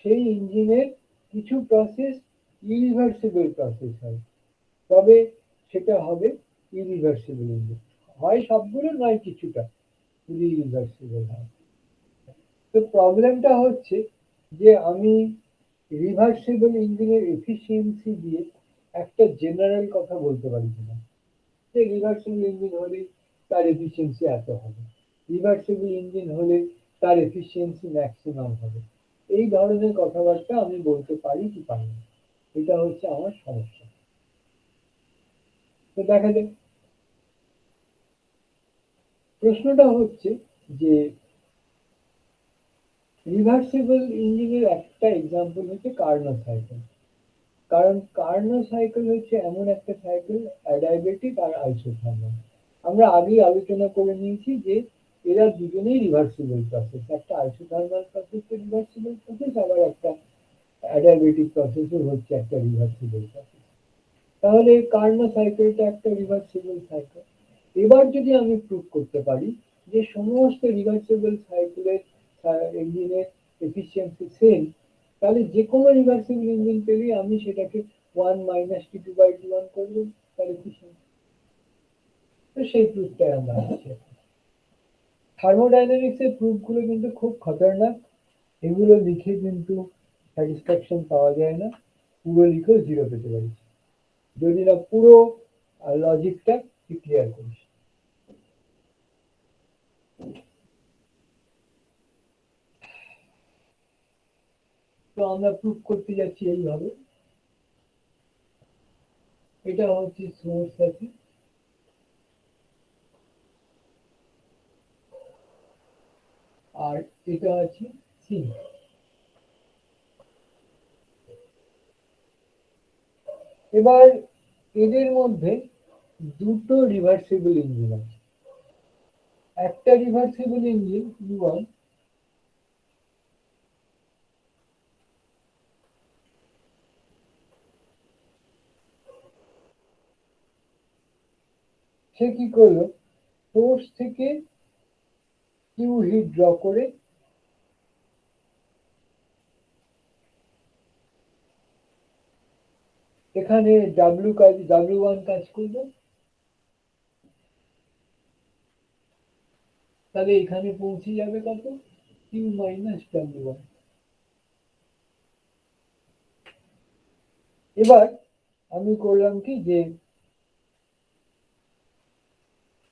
সেই ইঞ্জিনের কিছু প্রসেস ইরিভার্সিবল প্রসেস হয়, তবে সেটা হবে ইরিভার্সিবল ইঞ্জিন। হয় সবগুলো, নয় কিছুটা যদি ইরিভার্সিবল হয়। তো প্রবলেমটা হচ্ছে যে আমি রিভার্সিবল ইঞ্জিনের এফিসিয়েন্সি দিয়ে একটা জেনারেল কথা বলতে পারি কিনা, যে রিভার্সিবল ইঞ্জিন হলে তার এফিসিয়েন্সি এত হবে, রিভার্সিবল ইঞ্জিন হলে তার এফিসিয়েন্সি ম্যাক্সিমাম হবে। এই ধরনের কথাবার্তা আমি বলতে পারি কি পারি না, এটা হচ্ছে আমার সমস্যা। তো দেখা যাক, প্রশ্নটা হচ্ছে যে রিভার্সিবল ইঞ্জিনের একটা এক্সাম্পল হচ্ছে কার্নোস সাইকেল। কারণ কার্নোস সাইকেল হচ্ছে এমন একটা সাইকেল, অ্যাডিয়াবেটিক আর আইসোথার্মাল। আমরা আগেই আলোচনা করে নিয়েছি যে এরা দুজনেই রিভার্সিবল প্রসেস, একটা আইসোথার্মাল প্রসেস রিভার্সিবল প্রসেস, আবার একটা অ্যাডিয়াবেটিক প্রসেসও হচ্ছে একটা রিভার্সিবল প্রসেস। তাহলে কার্নোস সাইকেলটা একটা রিভার্সিবল সাইকেল। এবার যদি আমি প্রুভ করতে পারি যে সমস্ত রিভার্সিবল সাইকেলের ইঞ্জিনের এফিসিয়েন্সি সেম, তাহলে যে কোনো রিভার্সিবল ইঞ্জিন পেলে আমি সেটাকে 1 - করবো, তাহলে efficiency। তো সেই প্রুফটাই আমরা আসছি। থার্মোডাইনামিক্স এর প্রুফ গুলো কিন্তু খুব খতরনাক, এগুলো লিখে কিন্তু স্যাটিসফ্যাকশন পাওয়া যায় না, পুরো লিখেও জিরো পেতে পারি যদি না পুরো লজিকটা ক্লিয়ার করিস। তো আমরা প্রুফ করতে যাচ্ছি এইভাবে, এটা হচ্ছে সোর্স আছে, আর এটা আছে সিঙ্ক। এবার এদের মধ্যে দুটো রিভার্সিবল ইঞ্জিন আছে। একটা রিভার্সিবল ইঞ্জিন E1, সে কি করলো, সোর্স থেকে কিউ হিট ড্র করে এখানে W1 কাজ করলো, তাহলে এখানে পৌঁছে যাবে কত, কিউ মাইনাস W1। এবার আমি করলাম কি, যে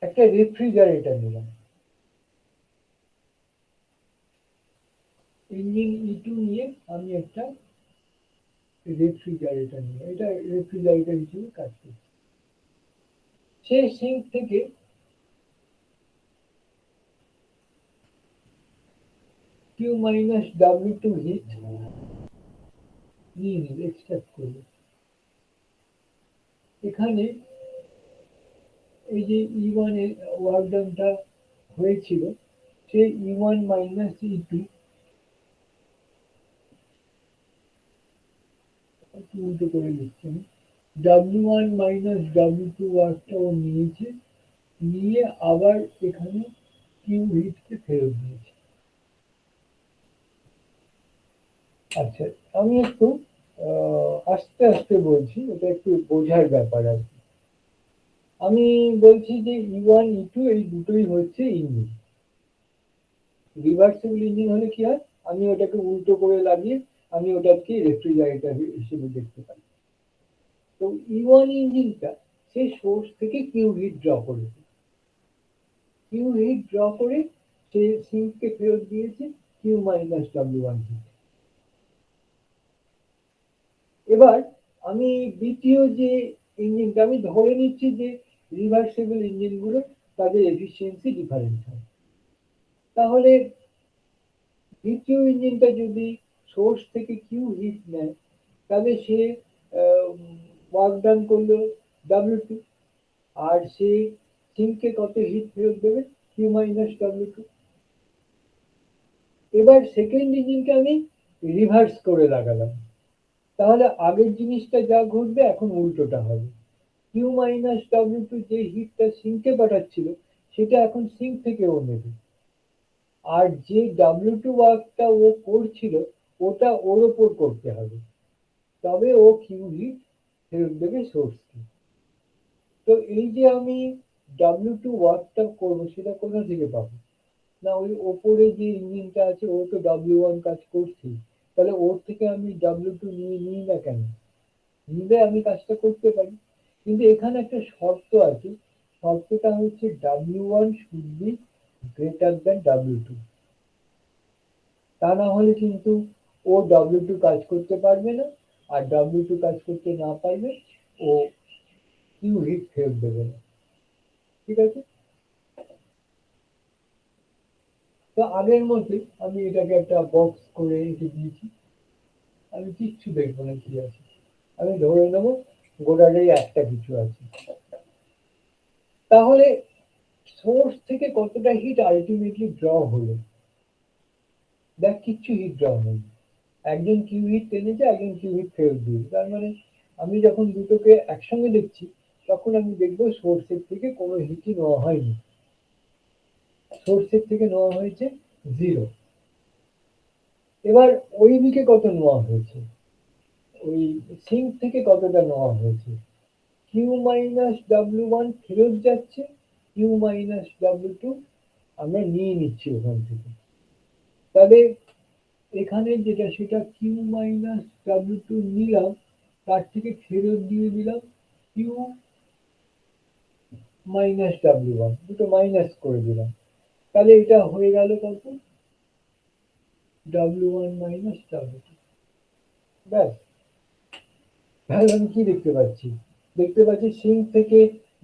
একটা রেফ্রিজারেটর নিলাম, ইঞ্জিন E2 নিয়ে আমি একটা রেফ্রিজারেটর নিয়ে এটা রেফ্রিজারেটর হিসেবে কাজ করছে। সে সিঙ্ক থেকে কিউ মাইনাস W2 হিট নিয়ে নিল, এক্সট্রাক্ট করবে। এখানে এই যে E1 এর ওয়ার্ক ডানটা হয়েছিল, সে E1 মাইনাস E2 উল্টো করে লিখছি আমি, W1 মাইনাস W2 ওয়ার্কটা ও নিয়েছে, নিয়ে আবার এখানে কিউ হিটকে ফেরত দিয়েছে। আচ্ছা, আমি একটু আস্তে আস্তে বলছি, এটা একটু বোঝার ব্যাপার আর কি। আমি বলছি যে E1 E2 এই দুটোই হচ্ছে ইঞ্জিন। রিভার্সিবল ইঞ্জিন হলে কি হয়, আমি ওটাকে উল্টো করে লাগিয়ে আমি ওটাকে রেফ্রিজারেটর হিসেবে দেখতে পাই। তো E1 ইঞ্জিনটা সেই সোর্স থেকে কিউ হিট ড্র করেছে, কিউ হিট ড্র করে সে সিঙ্ককে ফেরত দিয়েছে কিউ মাইনাস W1 হিট। এবার আমি দ্বিতীয় যে ইঞ্জিনটা, আমি ধরে নিচ্ছি যে রিভার্সিবল ইঞ্জিনগুলো তাদের এফিসিয়েন্সি ডিফারেন্ট হয়। তাহলে দ্বিতীয় ইঞ্জিনটা যদি সোর্স থেকে কিউ হিট নেয়, তাহলে সে ওয়ার্ক ডান করলো W2, আর সে সিঙ্ককে কত হিট ফেরত দেবে, কিউ মাইনাস W2। এবার সেকেন্ড ইঞ্জিনকে আমি রিভার্স করে লাগালাম, তাহলে আগের জিনিসটা যা ঘটবে এখন উল্টোটা হবে। কিউ মাইনাস W2 যে হিটটা সিঙ্কে পাঠাচ্ছিল, সেটা এখন সিঙ্ক থেকে ও নেবে, আর যে W2 ওয়ার্কটা ও করছিল ওটা ওর ওপর করতে হবে, তবে ও কিউ হিট ফেরত দেবে সোর্সকে। তো এই যে আমি W2 ওয়ার্কটা করবো, সেটা কোথা থেকে পাবো, না ওই ওপরে যে ইঞ্জিনটা আছে ও তো W1 কাজ করছে, তাহলে ওর থেকে আমি W2 নিয়ে নিই না কেন, নিলে আমি কাজটা করতে পারি। কিন্তু এখানে একটা শর্ত আছে, শর্তটা হচ্ছে W1 should be greater than W2, তা না হলে কিন্তু ও W2 কাজ করতে পারবে না, আর W2 কাজ করতে না পারবে ও কিউ হিট ফেরত দেবে না। ঠিক আছে, তো আগের মতোই আমি এটাকে একটা বক্স করে রেখে দিয়েছি, আমি কিচ্ছু দেখবো না কি আছে, আমি ধরে নেবো গোটাটাই একটা কিছু আছে। তাহলে সোর্স থেকে কতটা হিট আলটিমেটলি ড্র হলো, দেখ কিচ্ছু হিট ড্র হয়নি, একজন কিউ হিট টেনেছে, একজন কিউ হিট ফেরত দিয়েছে। তার মানে আমি যখন দুটোকে একসঙ্গে দেখছি, তখন আমি দেখবো সোর্সের থেকে কোনো হিটই নেওয়া হয়নি, সোর্সের থেকে নেওয়া হয়েছে 0। এবার ওই দিকে কত নেওয়া হয়েছে, ওই সিঙ্ক থেকে কতটা নেওয়া হয়েছে, কিউ মাইনাস W1 ফেরত যাচ্ছে, কিউ মাইনাস W2 আমরা নিয়ে নিচ্ছি ওখান থেকে। তাহলে এখানে যেটা সেটা কিউ মাইনাস W2 নিলাম, তার থেকে ফেরত দিয়ে দিলাম কিউ মাইনাস W1, দুটো মাইনাস করে দিলাম, তাহলে এটা হয়ে গেল কত, W1 মাইনাস W2। ব্যাস, তাহলে আমি কি দেখতে পাচ্ছি, দেখতে পাচ্ছি সিঙ্ক থেকে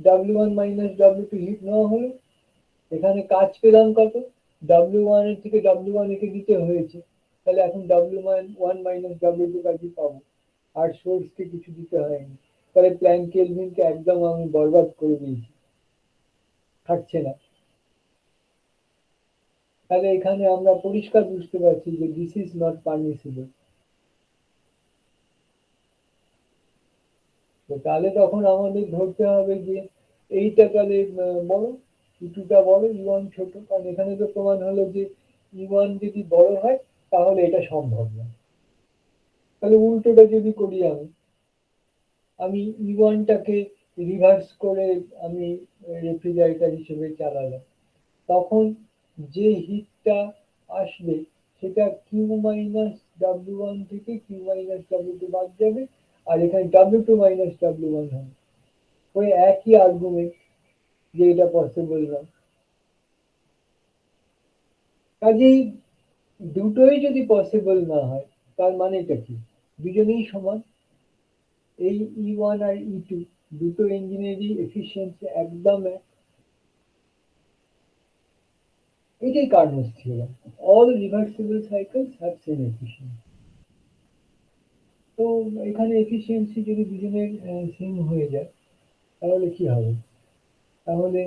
W1 মাইনাস W2 হিট নেওয়া হলো, এখানে কাজ পেলাম কত, W1 এর থেকে W1 একে দিতে হয়েছে, তাহলে এখন W1 মাইনাস W2 কাজই পাবো, আর সোর্সকে কিছু দিতে হয়নি। তাহলে প্ল্যাঙ্ক কেলভিনকে একদম আমি বরবাদ করে দিয়েছি, থাকছে না। তাহলে এখানে আমরা পরিষ্কার বুঝতে পারছি যে দিস ইজ নট পারমিসিবল। তো তাহলে তখন আমাদের ধরতে হবে যে এইটা তাহলে বড়, E2টা বড়, E1 ছোট, কারণ এখানে তো প্রমাণ হলো যে E1 যদি বড় হয় তাহলে এটা সম্ভব না। তাহলে উল্টোটা যদি করি আমি E1টাকে রিভার্স করে আমি রেফ্রিজারেটর হিসেবে চালালাম, তখন যে হিটটা আসবে সেটা কিউ মাইনাস W1 থেকে কিউ মাইনাস W2 বাদ যাবে, আর এখানে W2 মাইনাস W1 হবে, ওই একই আর্গুমেন্ট যে এটা পসিবল না। কাজেই দুটোই যদি পসিবল না হয় তার মানেটা কি? দুজনেই সমান। এই E1 আর E2 দুটো ইঞ্জিনেরই এফিসিয়েন্সি একদম এক। এটাই Carnot's theorem. All reversible cycles have same efficiency. তো এখানে এফিসিয়েন্সি যদি দুজনের সেম হয়ে যায় তাহলে কি হবে? তাহলে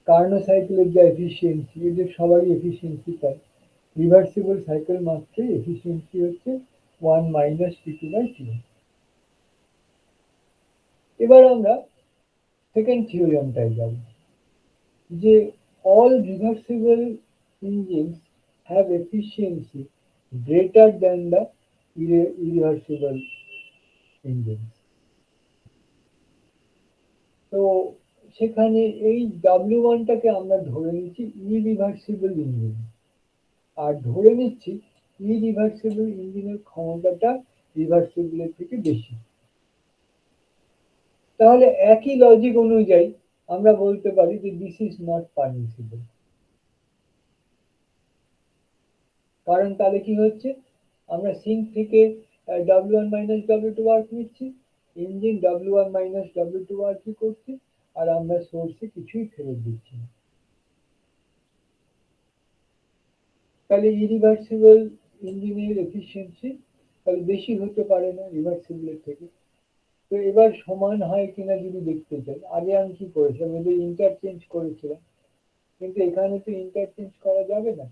কার্নো সাইকেলের যা এফিসিয়েন্সি, এদের সবারই এফিসিয়েন্সি তাই। রিভার্সিবল সাইকেল মাত্রই এফিসিয়েন্সি হচ্ছে 1 মাইনাস T2/T1। এবার আমরা সেকেন্ড থিওরেমটায় যাব, যে all reversible engines have efficiency greater than the irreversible engines। তো সেখানে এই W1টাকে আমরা ধরে নিচ্ছি ইরিভার্সিবল ইঞ্জিন, আর ধরে নিচ্ছি ইরিভার্সিবল ইঞ্জিনের ক্ষমতাটা রিভার্সিবলের থেকে বেশি। তাহলে একই লজিক অনুযায়ী আমরা বলতে পারি যে দিস ইজ নট পারমিসিবল। কারণ তাহলে কি হচ্ছে, আমরা সিঙ্ক থেকে W1 মাইনাস W2 ওয়ার্ক নিচ্ছি, ইঞ্জিন W1 মাইনাস W2 ওয়ার্কই করছে, আর আমরা সোর্সে কিছুই ফেরত দিচ্ছি না। তাহলে ইরিভার্সিবল ইঞ্জিনের এফিসিয়েন্সি তাহলে বেশি হতে পারে না রিভার্সিবলের থেকে। তো এবার সমান হয় কিনা যদি দেখতে চাই, আগে আমি কি করেছিলাম, এদের ইন্টারচেঞ্জ করেছিলাম, কিন্তু এখানে তো ইন্টারচেঞ্জ করা যাবে না।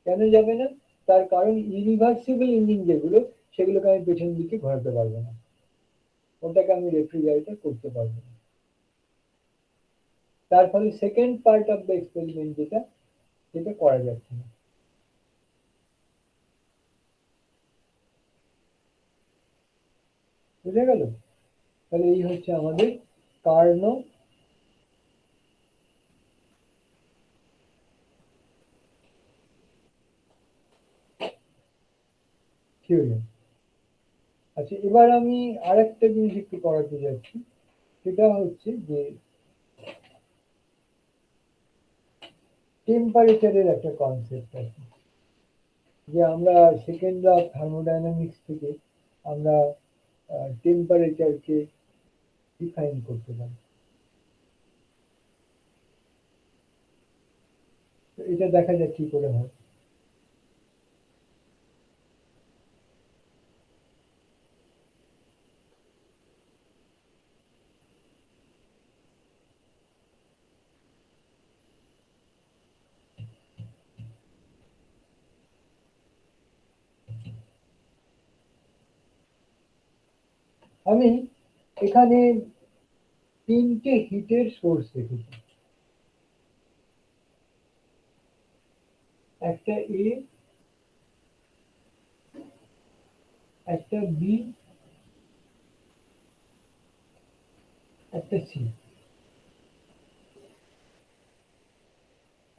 কেন যাবে না? তার কারণ ইরিভার্সিবল ইঞ্জিন যেগুলো, সেগুলোকে আমি পেছন দিকে ঘোরাতে পারবো না, ওটাকে আমি রেফ্রিজারেটর করতে পারবো না। তার ফলে second part of the experiment যেটা, সেটা করা যাচ্ছে না। বুঝে গেল? তাহলে এই হচ্ছে আমাদের কার্নো থিওরেম। আচ্ছা, এবার আমি আরেকটা জিনিস একটু করাতে যাচ্ছি, সেটা হচ্ছে যে টেম্পারেচারের একটা কনসেপ্ট আছে, যে আমরা সেকেন্ড ল অফ থার্মোডাইনামিক্স থেকে আমরা টেম্পারেচারকে ডিফাইন করতে পারি। তো এটা দেখা যাক কি করে হয়। আমি এখানে তিনটে হিটের সোর্স রেখেছি, একটা এ, একটা বি, একটা সি।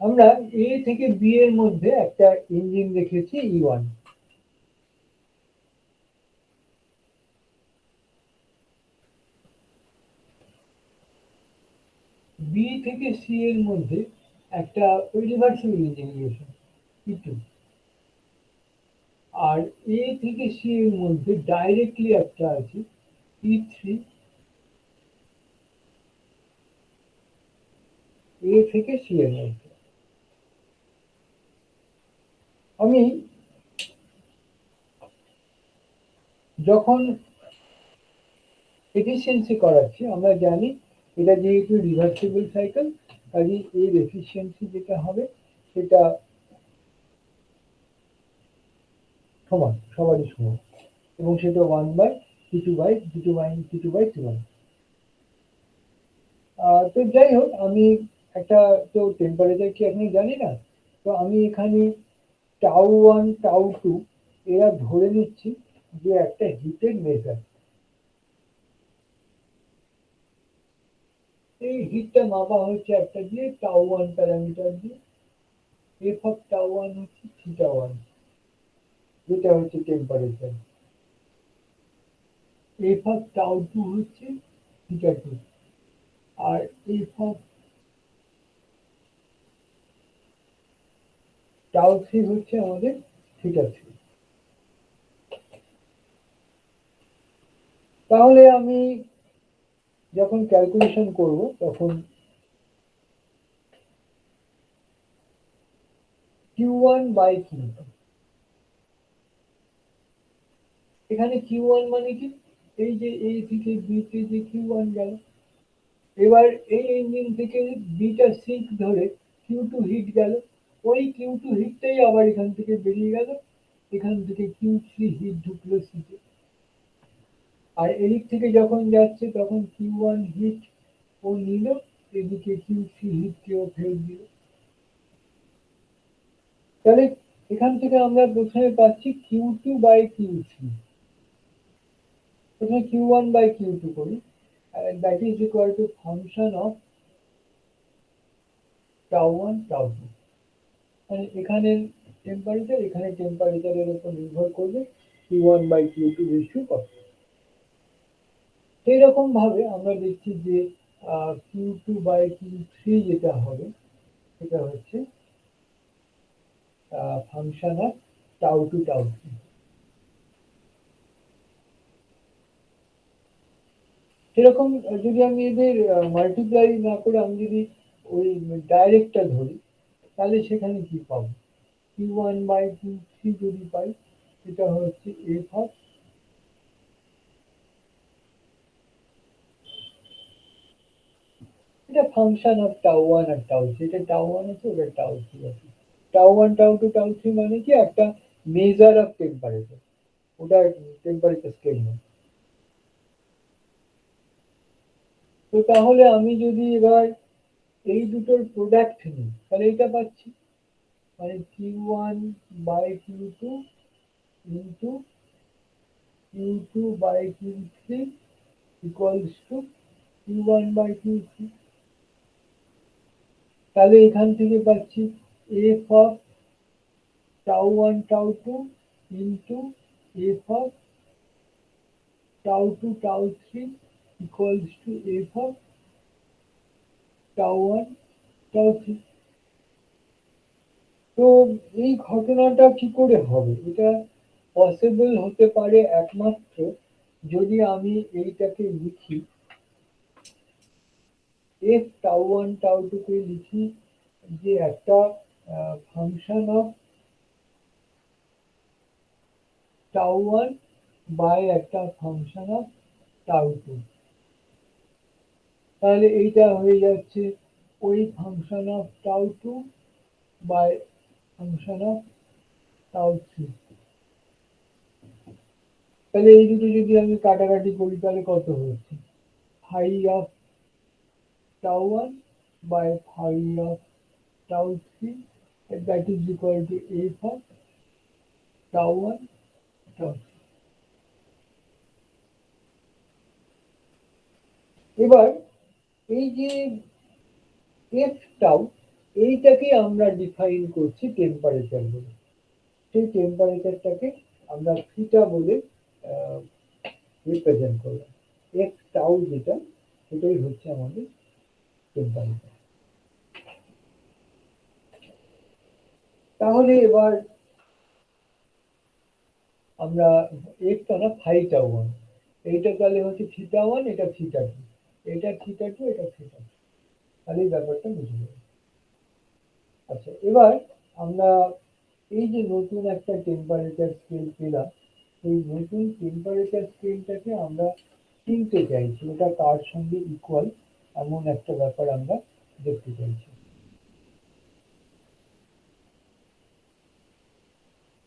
আমরা এ থেকে বি এর মধ্যে একটা ইঞ্জিন রেখেছি E1। বি থেকে সি এর মধ্যে একটা রিভার্সিবল ইঞ্জিন রয়েছে E2। আর এ থেকে সি এর মধ্যে ডাইরেক্টলি একটা আছে E3। এ থেকে সি এর মধ্যে আমি যখন এফিসিয়েন্সি করাচ্ছি, আমরা জানি এটা যেহেতু রিভার্সিবল সাইকেল, কাজে এর এফিসিয়েন্সি যেটা হবে সেটা সমান, সবারই সমান, এবং সেটা 1/T2/T1। তো যাই হোক, আমি একটা, তো টেম্পারেচার কি আপনি জানি না, তো আমি এখানে টাউ 1 টাউ 2 এরা ধরে নিচ্ছি যে একটা হিটের মেজার। এই হিটটা মাপা হচ্ছে একটা দিয়ে টাউ 1 প্যারামিটার দিয়ে। এফ অফ টাউ 1 হচ্ছে থিটা 1, যেটা হচ্ছে টেম্পারেচার। এফ অফ টাউ 2 হচ্ছে থিটা 2, আর এফ অফ টাউ 3 হচ্ছে আমাদের থিটা 3। তাহলে আমি যখন ক্যালকুলেশন করব তখন Q1 বাই Q2, এখানে Q1 মানে কি, এই যে A থেকে B তে যে Q1 গেল, এবার এই ইঞ্জিন থেকে বিটা সিঙ্ক ধরে Q2 হিট গেল, ওই Q2 হিটটাই আবার এখান থেকে বেরিয়ে গেল, এখান থেকে Q3 হিট ঢুকলো সিটে। আর এদিক থেকে যখন যাচ্ছে তখন Q1 হিট ও নিল, এদিকে Q3 হিট কেও ফেরত দিল। তাহলে এখান থেকে আমরা প্রথমে পাচ্ছি Q2 বাই Q3। প্রথমে Q1 বাই Q2 করি, that is equal two function of tau 1 tau 2। মানে এখানে টেম্পারেচার, এখানে টেম্পারেচারের উপর নির্ভর করবে Q1 বাই Q2 রেশিও কত। সেই রকম ভাবে আমরা দেখছি যে Q2 বাই Q3 যেটা হবে সেটা হচ্ছে ফাংশন অফ টাউ 2 টাউ 3। সেরকম যদি আমি এদের মাল্টিপ্লাই না করে আমি যদি ওই ডাইরেক্টটা ধরি, তাহলে সেখানে কি পাবো? Q1 বাই Q3 যদি পাই, সেটা হচ্ছে এফ অফ, এটা ফাংশন অফ টাউ 1 আর টাউ 3। এটা টাউ 1 আছে, ওটা টাউ 3 আছে। টাউ 1 টাউ 2 টাউ 3 মানে কি একটা মেজার অফ টেম্পারেচার, ওটা টেম্পারেচার স্কেল নয়। তো তাহলে আমি যদি এবার এই দুটোর প্রোডাক্ট নিই, তাহলে এটা পাচ্ছি, মানে Q1 by Q2 into Q2 by Q3 equals to Q1 by Q3। তাহলে এখান থেকে পাচ্ছি F of tau 1 tau 2 into F of tau 2 tau 3 equals to F of tau 1 tau 3। তো এই ঘটনাটা কি করে হবে? এটা পসিবল হতে পারে একমাত্র যদি আমি এইটাকে লিখি, এফ টাউ 1 টাউ 2 কে লিখি যে একটা ফাংশন অফ টাউ 1 বাই একটা ফাংশন অফ টাউ 2। তাহলে এইটা হয়ে যাচ্ছে ওই function of tau 2 by function of tau 3। তাহলে এই দুটো যদি আমি কাটাকাটি করি তাহলে কত হচ্ছে? Phi of tau 1 by phi of tau 3, that is equal to f of tau 1 tau 3। এবার এই যে f tau, এইটাকে আমরা ডিফাইন করছি টেম্পারেচার বলে। সেই টেম্পারেচারটাকে আমরা থিটা বলে রিপ্রেজেন্ট করলাম। f tau যেটা, সেটাই হচ্ছে আমাদের টেম্পারেচার। তাহলে এবার আমরা টা না ফাই টাউ 1, এইটা তাহলে হচ্ছে থিটা 1, এটা থিটা 2, এটা থিটা 2, এটা থিটা। তাহলে এই ব্যাপারটা বুঝে যাবে। আচ্ছা, এবার আমরা এই যে নতুন একটা টেম্পারেচার স্কেল পেলাম, এই নতুন টেম্পারেচার স্কেলটাকে আমরা চিনতে চাইছি, ওটা কার সঙ্গে ইকুয়াল, এমন একটা ব্যাপার আমরা দেখতে চাইছি।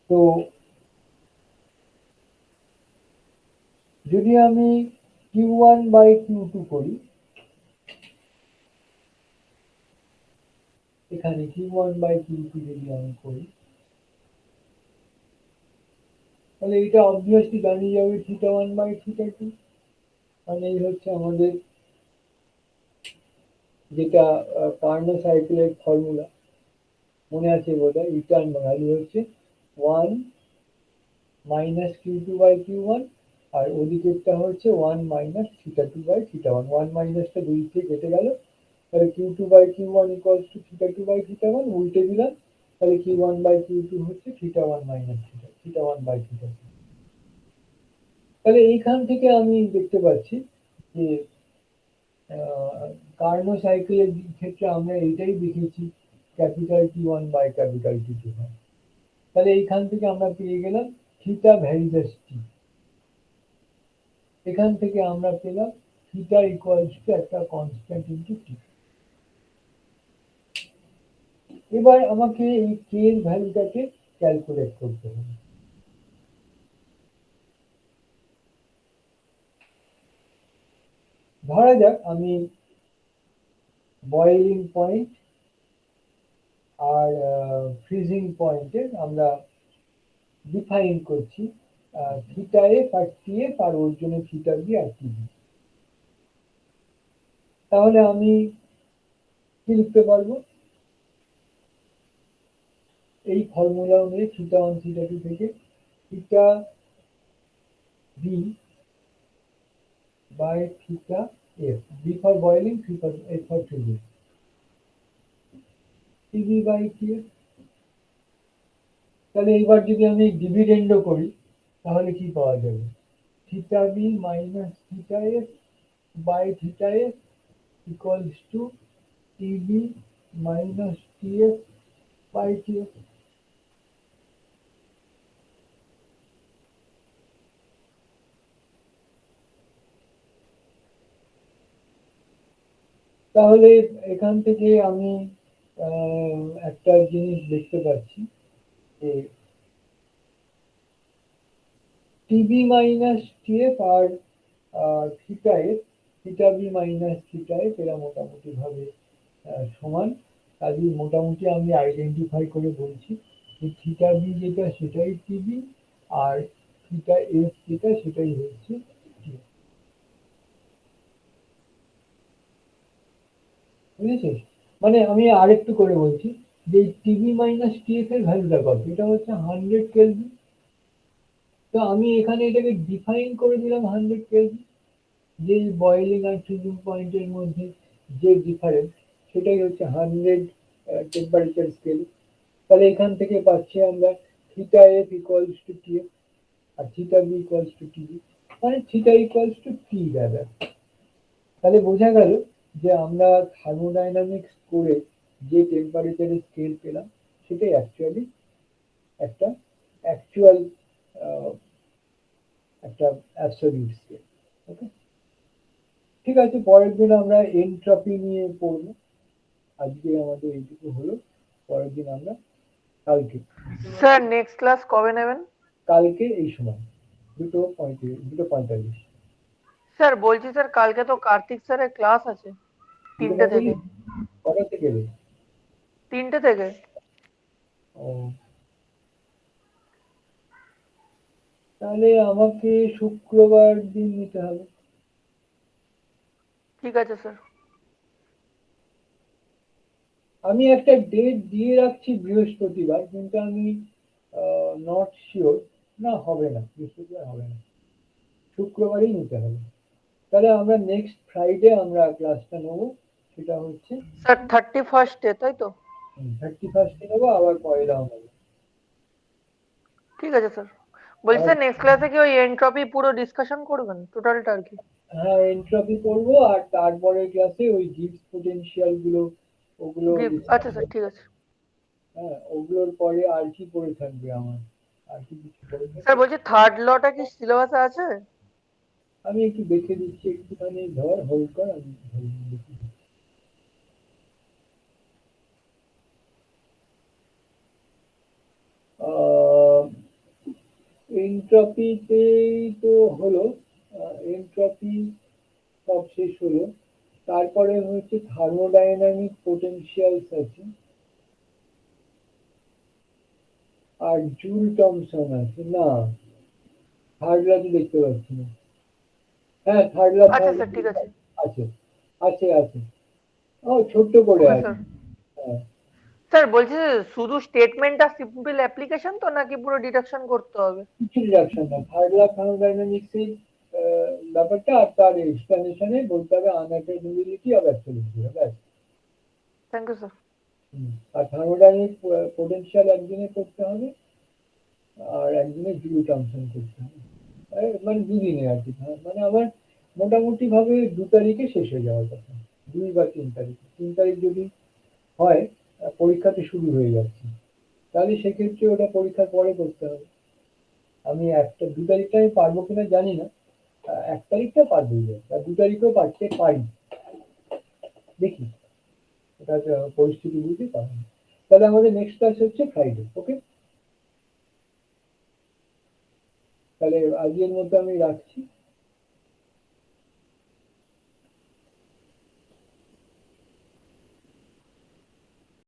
তো যদি আমি Q1 বাই Q2 করি, এখানে Q1/Q2 যদি আমি করি, তাহলে এটা অবভিয়াসলি দাঁড়িয়ে যাবে θ1/θ2। মানে এই হচ্ছে আমাদের যেটা কার্নো সাইকেলের ফর্মুলা, মনে আছে বোধহয়। রিটার্ন ভ্যালু হচ্ছে 1 - Q2/Q1, আর ওদিকেরটা হচ্ছে 1 - θ2/θ1। 1 মাইনাসটা 2 থেকে কেটে গেল, তাহলে Q2/Q1 ইকুয়ালস টু θ2/θ1, উল্টে দিলাম, তাহলে Q1/Q2 হচ্ছে θ1/θ2। তাহলে এইখান থেকে আমি দেখতে পাচ্ছি যে কার্নো সাইকেলের ক্ষেত্রে আমরা এইটাই দেখেছি T1/T2 হয়। তাহলে এইখান থেকে আমরা পেয়ে গেলাম থিটা ভ্যারিজাস টি। এখান থেকে আমরা পেলাম থিটা ইকুয়ালস টু একটা কনস্ট্যান্ট ইনটু টি। এবার আমাকে এই কে এর ভ্যালুটাকে ক্যালকুলেট করতে হবে। ধরা যাক আমি বয়েলিং পয়েন্ট আর ফ্রিজিং পয়েন্টের আমরা ডিফাইন করছি theta F R T F, আর ওর জন্য থিটা বি আর টি বি। তাহলে আমি কি লিখতে পারবো? এই ফর্মুলা অনুযায়ী θ1 θ2 থেকে theta B by theta F, B for boiling, F for freezing, TB by TF. তাহলে এবার যদি আমি ডিভিডেন্ডও করি, তাহলে কি পাওয়া যাবে? Theta B minus theta F by theta F equals to TB minus TF by TF. তাহলে এখান থেকে আমি একটা জিনিস দেখতে পাচ্ছি যে টিবি মাইনাস টিএফ আর theta F, theta B minus theta F, এরা মোটামুটি ভাবে সমান। কাজে মোটামুটি আমি আইডেন্টিফাই করে বলছি যে থিটা বি যেটা সেটাই টিবি, আর থিটা এফ যেটা সেটাই হচ্ছে টিএফ। বুঝেছিস? মানে আমি আরেকটু করে বলছি যে টিবি মাইনাস টিএফ এর ভ্যালুটা কত? এটা হচ্ছে 100 কেলভিন। তো আমি এখানে এটাকে ডিফাইন করে দিলাম 100 কেলভিন। যে বয়েলিং আর ফ্রিজিং পয়েন্টের মধ্যে যে ডিফারেন্স, সেটাই হচ্ছে 100 টেম্পারেচার স্কেল। তাহলে এখান থেকে পাচ্ছি আমরা theta F equals to TF আর theta B equals to TB, মানে theta equals to T rather. তাহলে বোঝা গেল যে আমরা থার্মোডাইনামিক্স করে যে টেম্পারেচারের স্কেল পেলাম, সেটাই অ্যাকচুয়ালি একটা অ্যাকচুয়াল একটা অ্যাবসলিউট স্কেল। ওকে, ঠিক আছে। পরের দিন আমরা এনট্রপি নিয়ে পড়বো। আজকে আমাদের এইটুকু হলো। পরের দিন আমরা কালকে স্যার নেক্সট ক্লাস কবে নেবেন? কালকে এই সময় 2:45। স্যার বলছি স্যার কালকে তো কার্তিক স্যারের ক্লাস আছে 3টে থেকে। কটা থেকে? 3টে থেকে। ও, তাহলে আমাকে শুক্রবার দিন নিতে হবে। ঠিক আছে স্যার। আমি একটা ডেট দিয়ে রাখছি বৃহস্পতিবার, কিন্তু আমি নট শিওর। না, হবে না, বৃহস্পতিবার হবে না, শুক্রবারই নিতে হবে। তাহলে আমরা নেক্সট ফ্রাইডে আমরা ক্লাসটা নেবো, সেটা হচ্ছে স্যার 31st তাই তো? 31 নেবো, আবার পয়লাও নেবো। ঠিক আছে স্যার। বলছি স্যার নেক্সট ক্লাসে কি ওই এনট্রপি পুরো ডিসকাশন করবেন টোটালটা আর কি? হ্যাঁ, এনট্রপি করবো, আর তারপরে ক্লাসে ওই গিবস পোটেনশিয়াল গুলো, ওগুলো আচ্ছা স্যার ঠিক আছে। হ্যাঁ, ওগুলোর পরে আর কি পড়ে থাকবে আমার, আর কি কিছু পড়ে থাকবে? স্যার বলছি থার্ড লটা কি সিলেবাসে আছে? আমি একটু দেখে দিচ্ছি, একটুখানি ধর, হোল্ড কর, আমি দেখি। এনট্রপিতেই তো হলো, এনট্রপি সব শেষ হলো। তারপরে হচ্ছে থার্মোডাইনামিক পোটেনশিয়ালস আছে, আর জুল টমসন আছে না, থার্ড লা তো দেখতে পাচ্ছি না। হ্যাঁ থার্ড লা আচ্ছা স্যার ঠিক আছে। আছে আছে আছে। ও ছোট্ট করে ওকে আছে। স্যার। হ্যাঁ স্যার বলছি যে শুধু স্টেটমেন্টটা সিম্পল অ্যাপ্লিকেশন তো নাকি পুরো ডিডাকশন করতে হবে? কিছু ডিডাকশন না, থার্ড লা থার্মোডাইনামিক্স এর ব্যাপারটা আর তার এক্সপ্লেনেশনে বলতে হবে আনঅ্যাটেনেবিলিটি অফ অ্যাবসলিউট ব্যাস। Thank you sir. আর থার্মোডাইনামিক পোটেনশিয়াল একদিনে করতে হবে আর একদিনে জুল টমসন করতে হবে। মানে দুদিনে আর কি, মানে আমার মোটামুটি ভাবে 2 তারিখে শেষ হয়ে যাওয়ার কথা, 2 বা 3 তারিখে। 3 তারিখ যদি হয় পরীক্ষাতে শুরু হয়ে যাচ্ছে, তাহলে সেক্ষেত্রে ওটা পরীক্ষার পরে করতে হবে। আমি 2 তারিখটা আমি পারবো কিনা জানি না, 1 তারিখটা পারবো, আর 2 তারিখেও পারতে পারি, দেখি এটা পরিস্থিতি বুঝে পারবো। তাহলে আমাদের নেক্সট ক্লাস হচ্ছে ফ্রাইডে, ওকে? তাহলে আজকের মধ্যে আমি রাখছি।